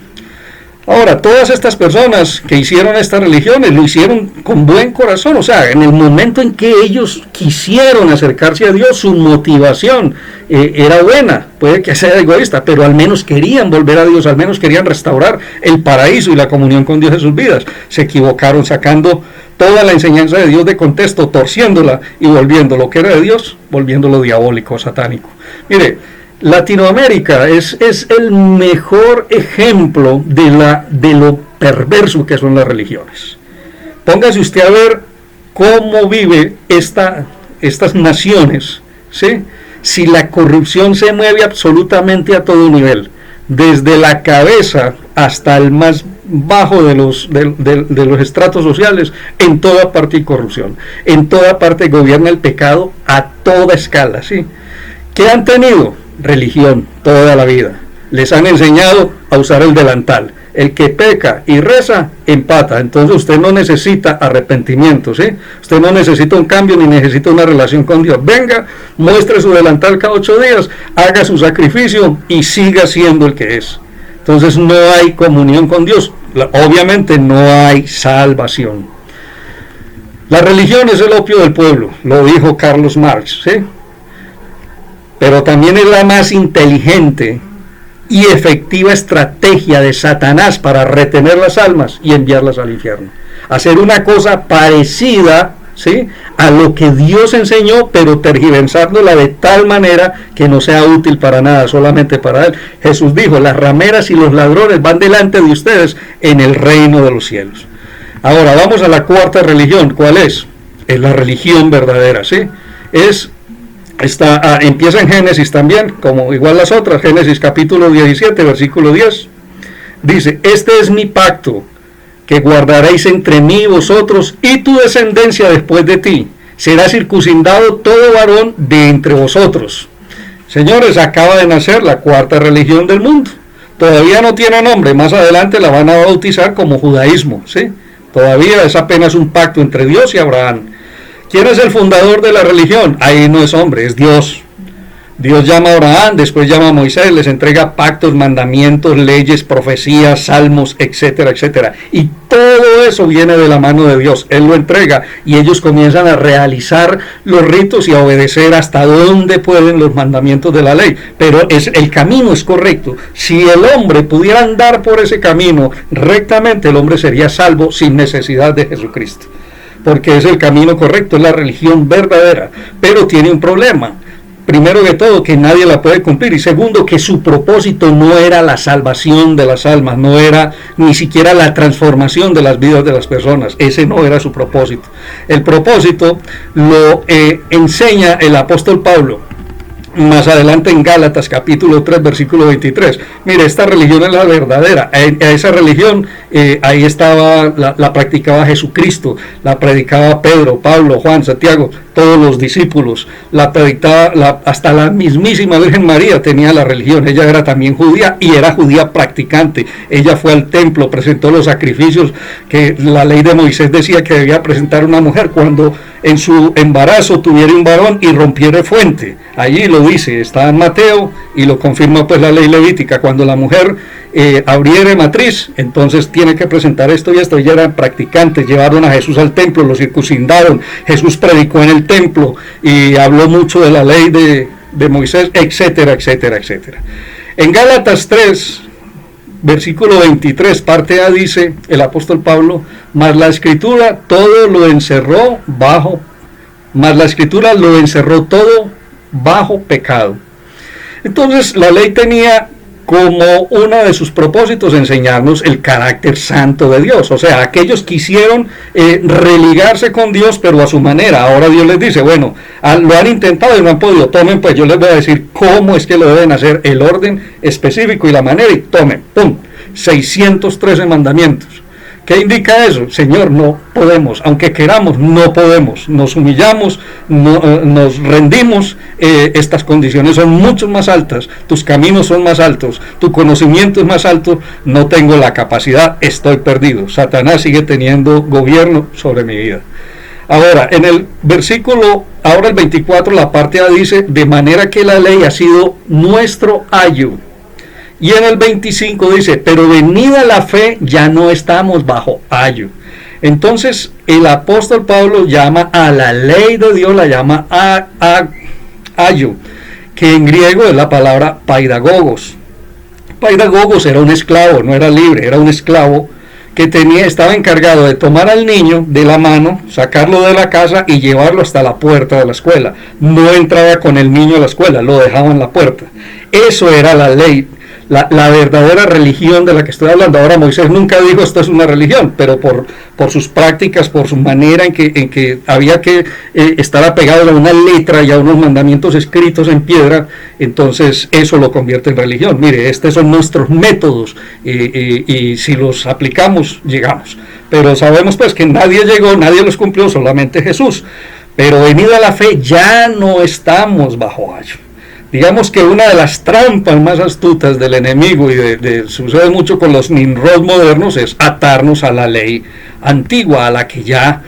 Ahora, todas estas personas que hicieron estas religiones lo hicieron con buen corazón. O sea, en el momento en que ellos quisieron acercarse a Dios, su motivación era buena. Puede que sea egoísta, pero al menos querían volver a Dios, al menos querían restaurar el paraíso y la comunión con Dios en sus vidas. Se equivocaron sacando toda la enseñanza de Dios de contexto, torciéndola y volviendo lo que era de Dios, volviéndolo diabólico, satánico. Mire, Latinoamérica es el mejor ejemplo de lo perverso que son las religiones. Póngase usted a ver cómo vive estas naciones, ¿sí? Si la corrupción se mueve absolutamente a todo nivel, desde la cabeza hasta el más bajo de los estratos sociales, en toda parte hay corrupción, en toda parte gobierna el pecado a toda escala, ¿sí? ¿Qué han tenido? Religión toda la vida. Les han enseñado a usar el delantal. El que peca y reza, empata. Entonces usted no necesita arrepentimiento, ¿sí? Usted no necesita un cambio ni necesita una relación con Dios. Venga, muestre su delantal cada 8 días, haga su sacrificio y siga siendo el que es. Entonces no hay comunión con Dios. Obviamente no hay salvación. La religión es el opio del pueblo, lo dijo Carlos Marx, ¿sí? Pero también es la más inteligente y efectiva estrategia de Satanás para retener las almas y enviarlas al infierno. Hacer una cosa parecida, ¿sí?, a lo que Dios enseñó, pero tergiversándola de tal manera que no sea útil para nada, solamente para Él. Jesús dijo: las rameras y los ladrones van delante de ustedes en el reino de los cielos. Ahora vamos a la cuarta religión. ¿Cuál es? Es la religión verdadera, ¿sí? Empieza en Génesis también, como igual las otras. Génesis capítulo 17, versículo 10. Dice: este es mi pacto que guardaréis entre mí y vosotros y tu descendencia después de ti. Será circuncidado todo varón de entre vosotros. Señores, acaba de nacer la cuarta religión del mundo. Todavía no tiene nombre, más adelante la van a bautizar como judaísmo, ¿sí? Todavía es apenas un pacto entre Dios y Abraham. ¿Quién es el fundador de la religión? Ahí no es hombre, es Dios. Dios llama a Abraham, después llama a Moisés, les entrega pactos, mandamientos, leyes, profecías, salmos, etcétera, etcétera. Y todo eso viene de la mano de Dios. Él lo entrega y ellos comienzan a realizar los ritos y a obedecer hasta donde pueden los mandamientos de la ley. Pero el camino es correcto. Si el hombre pudiera andar por ese camino rectamente, el hombre sería salvo sin necesidad de Jesucristo. Porque es el camino correcto, es la religión verdadera. Pero tiene un problema. Primero que todo, que nadie la puede cumplir, y segundo, que su propósito no era la salvación de las almas, no era ni siquiera la transformación de las vidas de las personas. Ese no era su propósito. El propósito lo enseña el apóstol Pablo más adelante en Gálatas capítulo 3 versículo 23. Mire, esta religión es la verdadera. A esa religión ahí estaba, la practicaba Jesucristo, la predicaba Pedro, Pablo, Juan, Santiago, todos los discípulos, la predicaba hasta la mismísima Virgen María tenía la religión. Ella era también judía y era judía practicante. Ella fue al templo, presentó los sacrificios que la ley de Moisés decía que debía presentar una mujer cuando en su embarazo tuviera un varón y rompiera fuente. Allí lo dice, está en Mateo y lo confirma pues la ley levítica. Cuando la mujer abriere matriz, entonces tiene que presentar esto y esto. Ya eran practicantes, llevaron a Jesús al templo, lo circuncidaron, Jesús predicó en el templo y habló mucho de la ley de Moisés, etcétera, etcétera, etcétera. En Gálatas 3, versículo 23, parte A, dice el apóstol Pablo: mas la escritura lo encerró todo bajo pecado. Entonces la ley tenía como uno de sus propósitos enseñarnos el carácter santo de Dios. O sea, aquellos quisieron religarse con Dios, pero a su manera. Ahora Dios les dice, bueno, lo han intentado y no han podido, tomen, pues yo les voy a decir cómo es que lo deben hacer, el orden específico y la manera, y tomen, pum, 613 mandamientos. ¿Qué indica eso? Señor, no podemos, aunque queramos, no podemos. Nos humillamos, nos rendimos, estas condiciones son mucho más altas, tus caminos son más altos, tu conocimiento es más alto, no tengo la capacidad, estoy perdido. Satanás sigue teniendo gobierno sobre mi vida. Ahora, en el versículo, ahora el 24, la parte A dice, de manera que la ley ha sido nuestro ayo. Y en el 25 dice, pero venida la fe, ya no estamos bajo ayo. Entonces, el apóstol Pablo llama a la ley de Dios, la llama ayo, que en griego es la palabra paidagogos. Paidagogos era un esclavo, no era libre, era un esclavo que estaba encargado de tomar al niño de la mano, sacarlo de la casa y llevarlo hasta la puerta de la escuela. No entraba con el niño a la escuela, lo dejaba en la puerta. Eso era la ley. La verdadera religión de la que estoy hablando. Ahora Moisés nunca dijo esto es una religión, pero por sus prácticas, por su manera en que había que estar apegado a una letra y a unos mandamientos escritos en piedra, entonces eso lo convierte en religión. Mire, estos son nuestros métodos y si los aplicamos, llegamos. Pero sabemos pues que nadie llegó, nadie los cumplió, solamente Jesús. Pero venida la fe, ya no estamos bajo ayo. Digamos que una de las trampas más astutas del enemigo, y sucede mucho con los Nimrod modernos, es atarnos a la ley antigua, a la que ya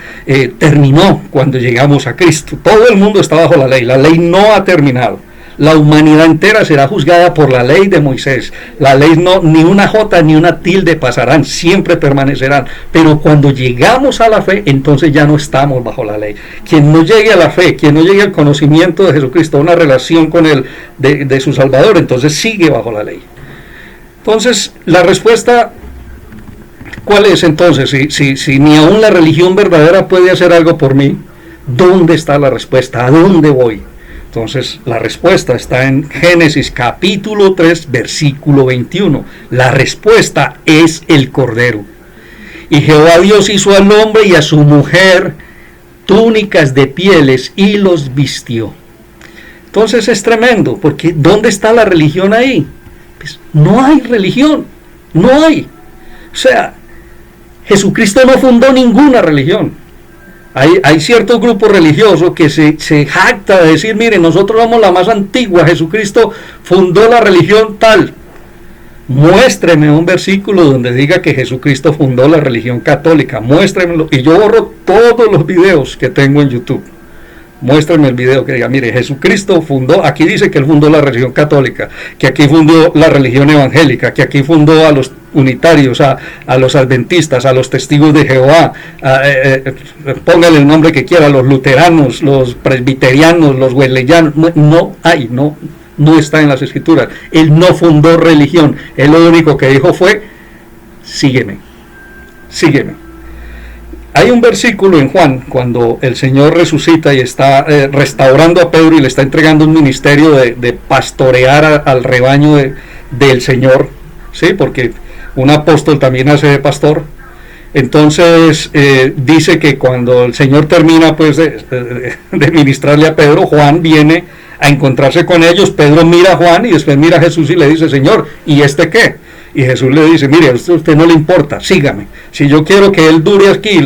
terminó cuando llegamos a Cristo. Todo el mundo está bajo la ley no ha terminado. La humanidad entera será juzgada por la ley de Moisés. La ley no, ni una jota ni una tilde pasarán, siempre permanecerán. Pero cuando llegamos a la fe, entonces ya no estamos bajo la ley. Quien no llegue a la fe, quien no llegue al conocimiento de Jesucristo, a una relación con Él, de su Salvador, entonces sigue bajo la ley. Entonces, la respuesta, ¿cuál es entonces? Si ni aún la religión verdadera puede hacer algo por mí, ¿dónde está la respuesta? ¿A dónde voy? Entonces la respuesta está en Génesis capítulo 3, versículo 21. La respuesta es el Cordero. Y Jehová Dios hizo al hombre y a su mujer túnicas de pieles y los vistió. Entonces es tremendo, porque ¿dónde está la religión ahí? Pues no hay religión, no hay. O sea, Jesucristo no fundó ninguna religión. Hay cierto grupo religioso que se jacta de decir, miren, nosotros somos la más antigua, Jesucristo fundó la religión tal. Muéstreme un versículo donde diga que Jesucristo fundó la religión católica, muéstremelo, y yo borro todos los videos que tengo en YouTube. Muéstrame el video que diga, mire, Jesucristo fundó, aquí dice que él fundó la religión católica, que aquí fundó la religión evangélica, que aquí fundó a los unitarios, a los adventistas, a los testigos de Jehová, póngale el nombre que quiera, los luteranos, los presbiterianos, los wesleyanos. No hay, no está en las escrituras. Él no fundó religión, él lo único que dijo fue, sígueme, sígueme. Hay un versículo en Juan, cuando el Señor resucita y está restaurando a Pedro y le está entregando un ministerio de pastorear al rebaño del Señor, ¿sí? Porque un apóstol también hace de pastor. Entonces dice que cuando el Señor termina pues de ministrarle a Pedro, Juan viene a encontrarse con ellos. Pedro mira a Juan y después mira a Jesús y le dice, Señor, ¿y este qué? Y Jesús le dice, mire, a usted no le importa, sígame. Si yo quiero que él dure aquí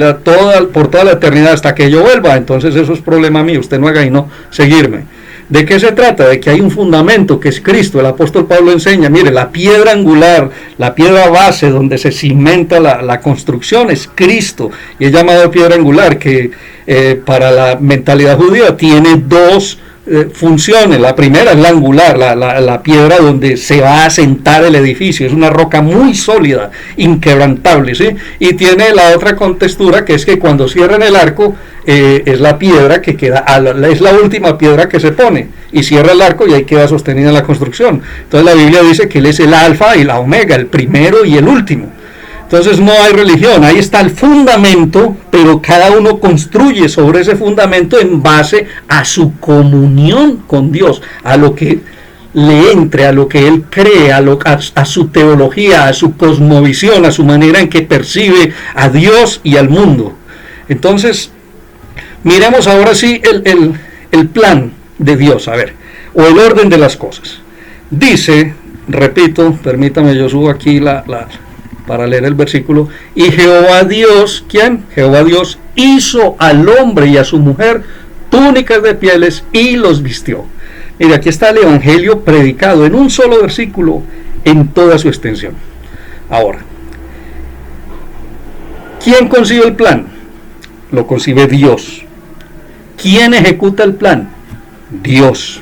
por toda la eternidad hasta que yo vuelva, entonces eso es problema mío, usted no haga y no seguirme. ¿De qué se trata? De que hay un fundamento que es Cristo. El apóstol Pablo enseña, mire, la piedra angular, la piedra base donde se cimenta la construcción es Cristo. Y es llamado piedra angular, que para la mentalidad judía tiene dos funcione. La primera es la angular, la piedra donde se va a asentar el edificio. Es una roca muy sólida, inquebrantable, ¿sí? Y tiene la otra contextura, que es que cuando cierran el arco, es la piedra que queda, es la última piedra que se pone, y cierra el arco y ahí queda sostenida la construcción. Entonces la Biblia dice que Él es el alfa y la omega, el primero y el último. Entonces no hay religión, ahí está el fundamento, pero cada uno construye sobre ese fundamento en base a su comunión con Dios, a lo que le entre, a lo que él cree, a su teología, a su cosmovisión, a su manera en que percibe a Dios y al mundo. Entonces, miremos ahora sí el plan de Dios, a ver, o el orden de las cosas. Dice, repito, permítame, yo subo aquí para leer el versículo, y Jehová Dios, ¿quién? Jehová Dios hizo al hombre y a su mujer túnicas de pieles y los vistió. Mira, aquí está el evangelio predicado en un solo versículo en toda su extensión. Ahora, ¿quién concibe el plan? Lo concibe Dios. ¿Quién ejecuta el plan? Dios.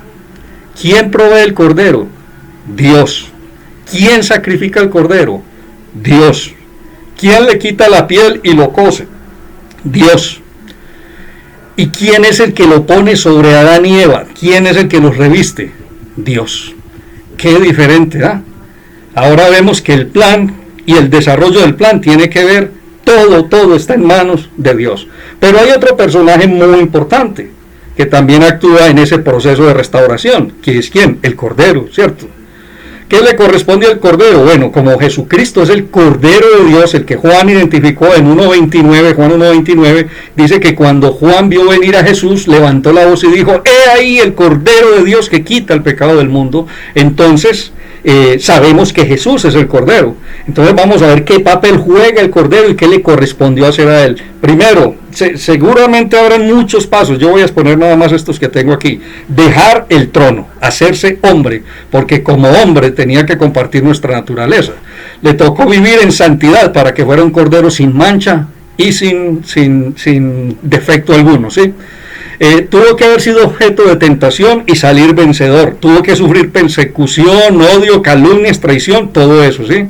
¿Quién provee el cordero? Dios. ¿Quién sacrifica el cordero? Dios. ¿Quién le quita la piel y lo cose? Dios. ¿Y quién es el que lo pone sobre Adán y Eva? ¿Quién es el que los reviste? Dios. Qué diferente, ¿ah? Ahora vemos que el plan y el desarrollo del plan tiene que ver, todo está en manos de Dios. Pero hay otro personaje muy importante que también actúa en ese proceso de restauración, que es ¿quién? El Cordero, ¿cierto? ¿Qué le corresponde al Cordero? Bueno, como Jesucristo es el Cordero de Dios, el que Juan identificó en 1.29, Juan 1.29, dice que cuando Juan vio venir a Jesús, levantó la voz y dijo, ¡he ahí el Cordero de Dios que quita el pecado del mundo! Entonces, sabemos que Jesús es el Cordero. Entonces vamos a ver qué papel juega el Cordero y qué le correspondió hacer a él. Primero, seguramente habrán muchos pasos, yo voy a exponer nada más estos que tengo aquí. Dejar el trono, hacerse hombre, porque como hombre tenía que compartir nuestra naturaleza. Le tocó vivir en santidad para que fuera un Cordero sin mancha y sin defecto alguno, ¿sí? Tuvo que haber sido objeto de tentación y salir vencedor. Tuvo que sufrir persecución, odio, calumnias, traición, todo eso, ¿sí?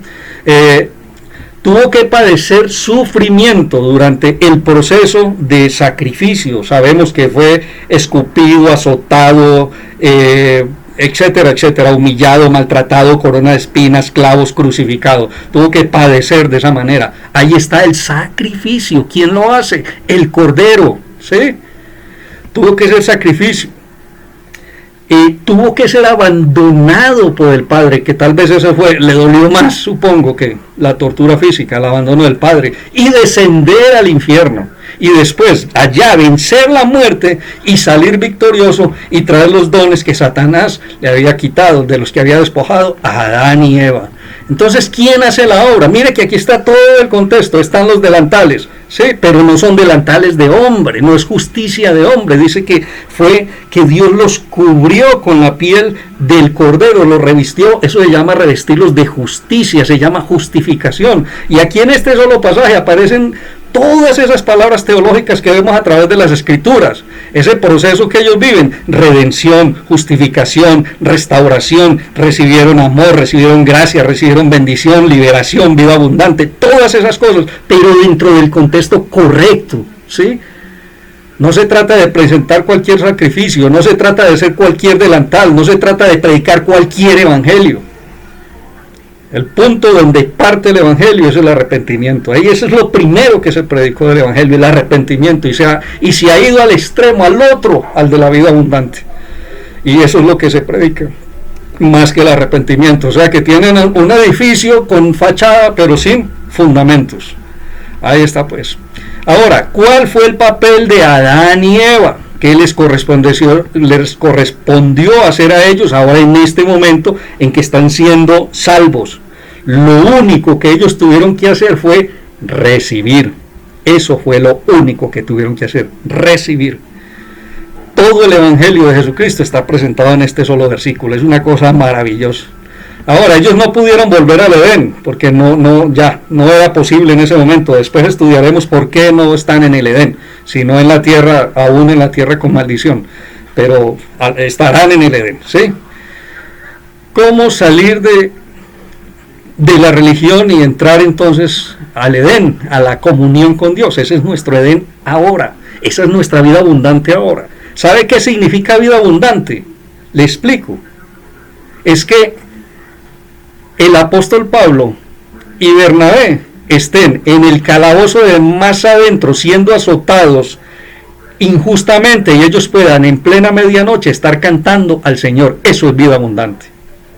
Tuvo que padecer sufrimiento durante el proceso de sacrificio. Sabemos que fue escupido, azotado, etcétera, etcétera, humillado, maltratado, corona de espinas, clavos, crucificado. Tuvo que padecer de esa manera. Ahí está el sacrificio. ¿Quién lo hace? El Cordero, ¿sí? Tuvo que ser sacrificio. Tuvo que ser abandonado por el Padre, que tal vez eso le dolió más, supongo, que la tortura física, el abandono del Padre, y descender al infierno, y después allá vencer la muerte y salir victorioso y traer los dones que Satanás le había quitado, de los que había despojado a Adán y Eva. Entonces, ¿quién hace la obra? Mire que aquí está todo el contexto, están los delantales, sí, pero no son delantales de hombre, no es justicia de hombre. Dice que fue que Dios los cubrió con la piel del Cordero, los revistió. Eso se llama revestirlos de justicia, se llama justificación. Y aquí en este solo pasaje aparecen todas esas palabras teológicas que vemos a través de las Escrituras. Ese proceso que ellos viven: redención, justificación, restauración, recibieron amor, recibieron gracia, recibieron bendición, liberación, vida abundante, todas esas cosas, pero dentro del contexto correcto, ¿sí? No se trata de presentar cualquier sacrificio, no se trata de hacer cualquier delantal, no se trata de predicar cualquier evangelio. El punto donde parte el evangelio es el arrepentimiento. Ahí eso es lo primero que se predicó del evangelio, el arrepentimiento, y se ha ido al extremo, al otro, al de la vida abundante. Y eso es lo que se predica, más que el arrepentimiento. O sea que tienen un edificio con fachada, pero sin fundamentos. Ahí está pues. Ahora, ¿cuál fue el papel de Adán y Eva? ¿Qué les correspondió hacer a ellos ahora en este momento en que están siendo salvos? Lo único que ellos tuvieron que hacer fue recibir. Eso fue lo único que tuvieron que hacer, recibir. Todo el evangelio de Jesucristo está presentado en este solo versículo. Es una cosa maravillosa. Ahora, ellos no pudieron volver al Edén, porque no era posible en ese momento. Después estudiaremos por qué no están en el Edén, sino en la tierra, aún en la tierra con maldición. pero estarán en el Edén, ¿sí? ¿Cómo salir de la religión y entrar entonces al Edén, a la comunión con Dios? Ese es nuestro Edén ahora, esa es nuestra vida abundante ahora. ¿Sabe qué significa vida abundante? Le explico. Es que el apóstol Pablo y Bernabé estén en el calabozo de más adentro siendo azotados injustamente y ellos puedan en plena medianoche estar cantando al Señor. Eso es vida abundante.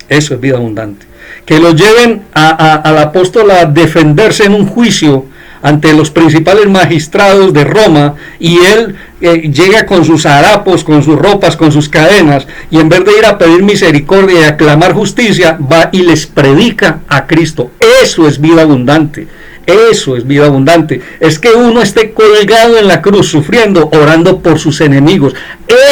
Eso es vida abundante. Que los lleven al apóstol a defenderse en un juicio ante los principales magistrados de Roma y él llega con sus harapos, con sus ropas, con sus cadenas y en vez de ir a pedir misericordia y a clamar justicia, va y les predica a Cristo. Eso es vida abundante. Eso es vida abundante. Es que uno esté colgado en la cruz, sufriendo, orando por sus enemigos.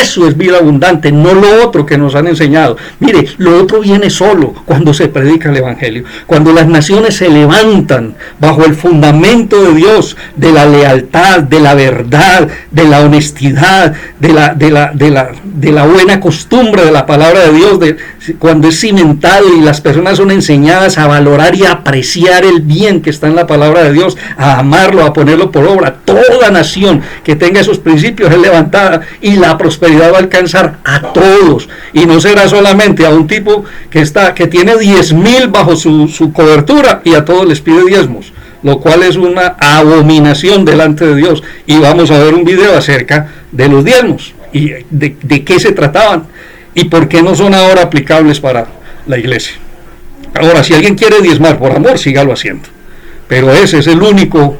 Eso es vida abundante, no lo otro que nos han enseñado. Mire, lo otro viene solo cuando se predica el Evangelio. Cuando las naciones se levantan bajo el fundamento de Dios, de la lealtad, de la verdad, de la honestidad, de la buena costumbre de la palabra de Dios, cuando es cimentado y las personas son enseñadas a valorar y a apreciar el bien que está en la palabra de Dios, a amarlo, a ponerlo por obra. Toda nación que tenga esos principios es levantada y la prosperidad va a alcanzar a todos y no será solamente a un tipo que tiene 10,000 bajo su cobertura y a todos les pide diezmos, lo cual es una abominación delante de Dios. Y vamos a ver un video acerca de los diezmos y de qué se trataban y por qué no son ahora aplicables para la iglesia. Ahora, si alguien quiere diezmar por amor, sígalo haciendo, pero ese es el único,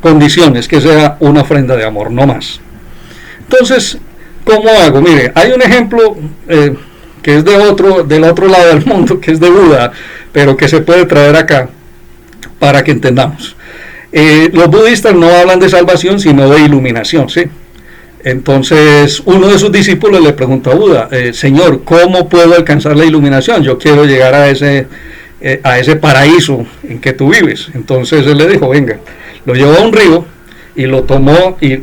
condición, es que sea una ofrenda de amor, no más. Entonces, ¿cómo hago? Mire, hay un ejemplo que es del otro lado del mundo, que es de Buda, pero que se puede traer acá para que entendamos. Los budistas no hablan de salvación, sino de iluminación, ¿sí? Entonces, uno de sus discípulos le preguntó a Buda, Señor, ¿cómo puedo alcanzar la iluminación? Yo quiero llegar a ese paraíso en que tú vives. Entonces él le dijo, venga, lo llevó a un río y lo tomó y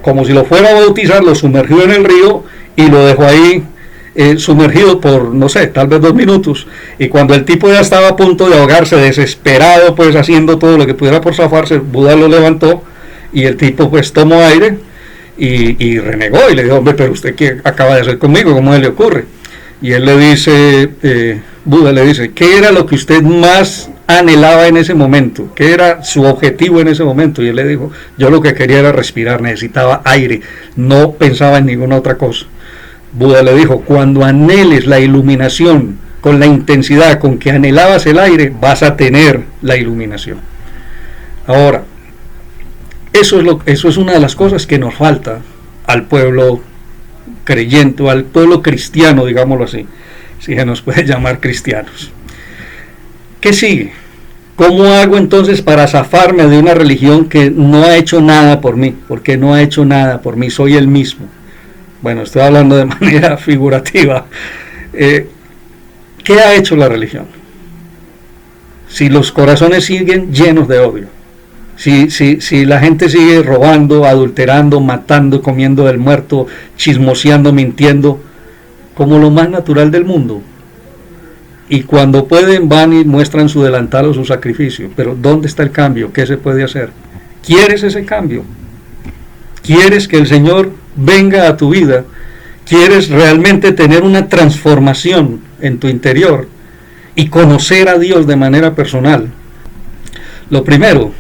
como si lo fuera a bautizar, lo sumergió en el río y lo dejó ahí sumergido por, no sé, tal vez 2 minutos. Y cuando el tipo ya estaba a punto de ahogarse, desesperado, pues haciendo todo lo que pudiera por zafarse, Buda lo levantó y el tipo pues tomó aire y renegó y le dijo, hombre, pero usted ¿qué acaba de hacer conmigo? ¿Cómo le ocurre? Y él le dice, Buda le dice, ¿qué era lo que usted más anhelaba en ese momento? ¿Qué era su objetivo en ese momento? Y él le dijo, yo lo que quería era respirar, necesitaba aire, no pensaba en ninguna otra cosa. Buda le dijo, cuando anheles la iluminación con la intensidad con que anhelabas el aire, vas a tener la iluminación. Ahora, eso es una de las cosas que nos falta al pueblo creyente, o al pueblo cristiano, digámoslo así, si se nos puede llamar cristianos. ¿Qué sigue? ¿Cómo hago entonces para zafarme de una religión que no ha hecho nada por mí? Porque no ha hecho nada por mí, soy el mismo. Bueno, estoy hablando de manera figurativa. ¿Qué ha hecho la religión? Si los corazones siguen llenos de odio, si la gente sigue robando, adulterando, matando, comiendo del muerto, chismoseando, mintiendo, como lo más natural del mundo, y cuando pueden van y muestran su delantal o su sacrificio, pero ¿dónde está el cambio? ¿Qué se puede hacer? ¿Quieres ese cambio? ¿Quieres que el Señor venga a tu vida? ¿Quieres realmente tener una transformación en tu interior y conocer a Dios de manera personal? Lo primero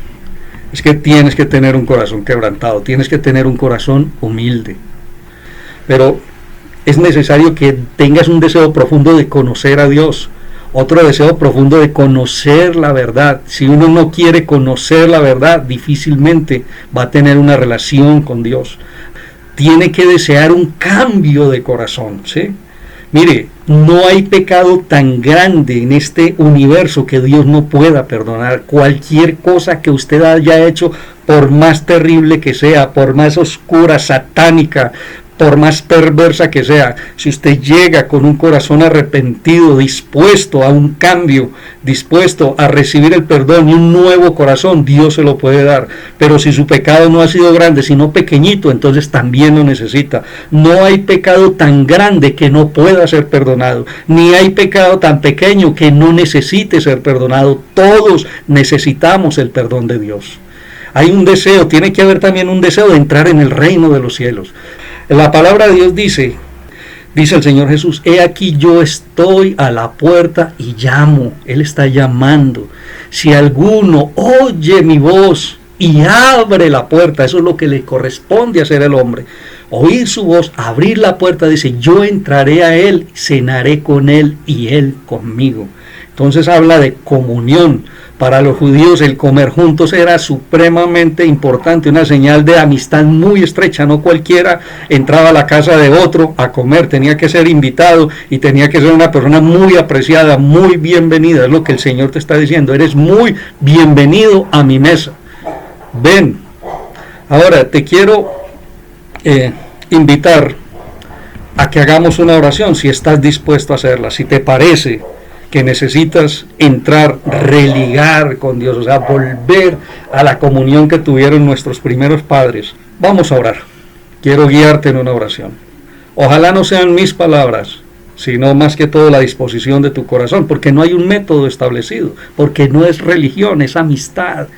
es que tienes que tener un corazón quebrantado, tienes que tener un corazón humilde, pero es necesario que tengas un deseo profundo de conocer a Dios, otro deseo profundo de conocer la verdad. Si uno no quiere conocer la verdad, difícilmente va a tener una relación con Dios. Tiene que desear un cambio de corazón, ¿sí? Mire, no hay pecado tan grande en este universo que Dios no pueda perdonar. Cualquier cosa que usted haya hecho, por más terrible que sea, por más oscura, satánica, por más perversa que sea, si usted llega con un corazón arrepentido, dispuesto a un cambio, dispuesto a recibir el perdón y un nuevo corazón, Dios se lo puede dar. Pero si su pecado no ha sido grande, sino pequeñito, entonces también lo necesita. No hay pecado tan grande que no pueda ser perdonado, ni hay pecado tan pequeño que no necesite ser perdonado. Todos necesitamos el perdón de Dios. Hay un deseo, tiene que haber también un deseo de entrar en el reino de los cielos. La palabra de Dios dice el Señor Jesús: he aquí yo estoy a la puerta y llamo. Él está llamando. Si alguno oye mi voz y abre la puerta, eso es lo que le corresponde hacer al hombre. Oír su voz, abrir la puerta, dice: yo entraré a él, cenaré con él y él conmigo. Entonces habla de comunión. Para los judíos el comer juntos era supremamente importante, una señal de amistad muy estrecha. No cualquiera entraba a la casa de otro a comer, tenía que ser invitado y tenía que ser una persona muy apreciada, muy bienvenida. Es lo que el Señor te está diciendo: eres muy bienvenido a mi mesa. Ven. Ahora te quiero invitar a que hagamos una oración, si estás dispuesto a hacerla, si te parece que necesitas entrar, religar con Dios, o sea, volver a la comunión que tuvieron nuestros primeros padres. Vamos a orar. Quiero guiarte en una oración. Ojalá no sean mis palabras, sino más que todo la disposición de tu corazón, porque no hay un método establecido, porque no es religión, es amistad.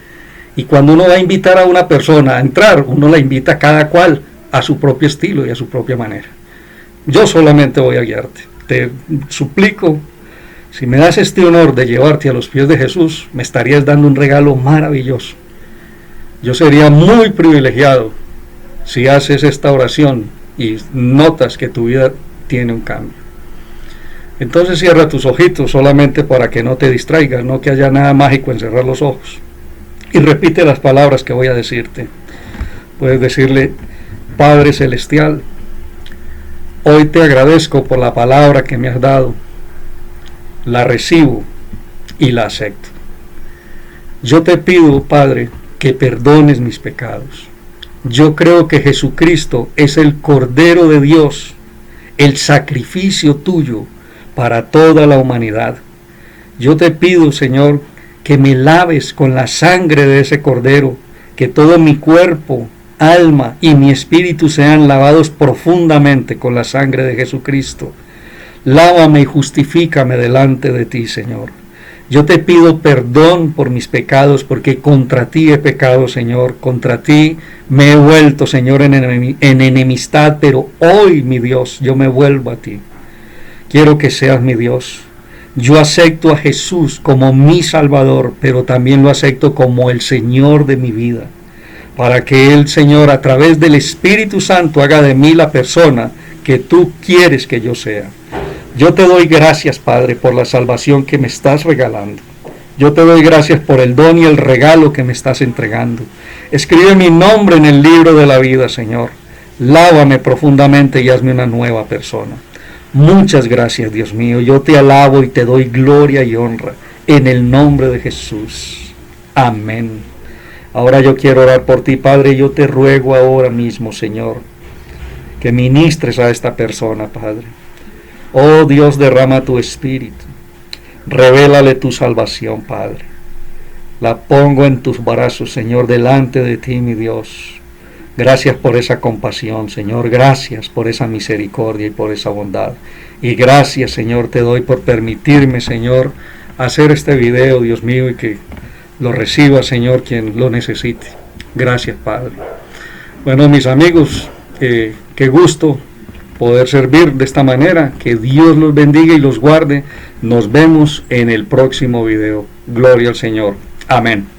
Y cuando uno va a invitar a una persona a entrar, uno la invita cada cual a su propio estilo y a su propia manera. Yo solamente voy a guiarte. Te suplico, si me das este honor de llevarte a los pies de Jesús, me estarías dando un regalo maravilloso. Yo sería muy privilegiado si haces esta oración y notas que tu vida tiene un cambio. Entonces cierra tus ojitos solamente para que no te distraigas, no que haya nada mágico en cerrar los ojos. Y repite las palabras que voy a decirte. Puedes decirle: Padre Celestial, hoy te agradezco por la palabra que me has dado. La recibo y la acepto. Yo te pido, Padre, que perdones mis pecados. Yo creo que Jesucristo es el Cordero de Dios, el sacrificio tuyo para toda la humanidad. Yo te pido, Señor, que me laves con la sangre de ese Cordero, que todo mi cuerpo, alma y mi espíritu sean lavados profundamente con la sangre de Jesucristo. Lávame y justifícame delante de ti, Señor. Yo te pido perdón por mis pecados, porque contra ti he pecado, Señor. Contra ti me he vuelto, Señor, en enemistad, pero hoy, mi Dios, yo me vuelvo a ti. Quiero que seas mi Dios. Yo acepto a Jesús como mi Salvador, pero también lo acepto como el Señor de mi vida, para que Él, Señor, a través del Espíritu Santo haga de mí la persona que tú quieres que yo sea. Yo te doy gracias, Padre, por la salvación que me estás regalando. Yo te doy gracias por el don y el regalo que me estás entregando. Escribe mi nombre en el libro de la vida, Señor. Lávame profundamente y hazme una nueva persona. Muchas gracias, Dios mío. Yo te alabo y te doy gloria y honra en el nombre de Jesús. Amén. Ahora yo quiero orar por ti, Padre. Yo te ruego ahora mismo, Señor, que ministres a esta persona, Padre. Oh Dios, derrama tu espíritu. Revélale tu salvación, Padre. La pongo en tus brazos, Señor, delante de ti, mi Dios. Gracias por esa compasión, Señor. Gracias por esa misericordia y por esa bondad. Y gracias, Señor, te doy por permitirme, Señor, hacer este video, Dios mío, y que lo reciba, Señor, quien lo necesite. Gracias, Padre. Bueno, mis amigos, qué gusto poder servir de esta manera. Que Dios los bendiga y los guarde. Nos vemos en el próximo video. Gloria al Señor. Amén.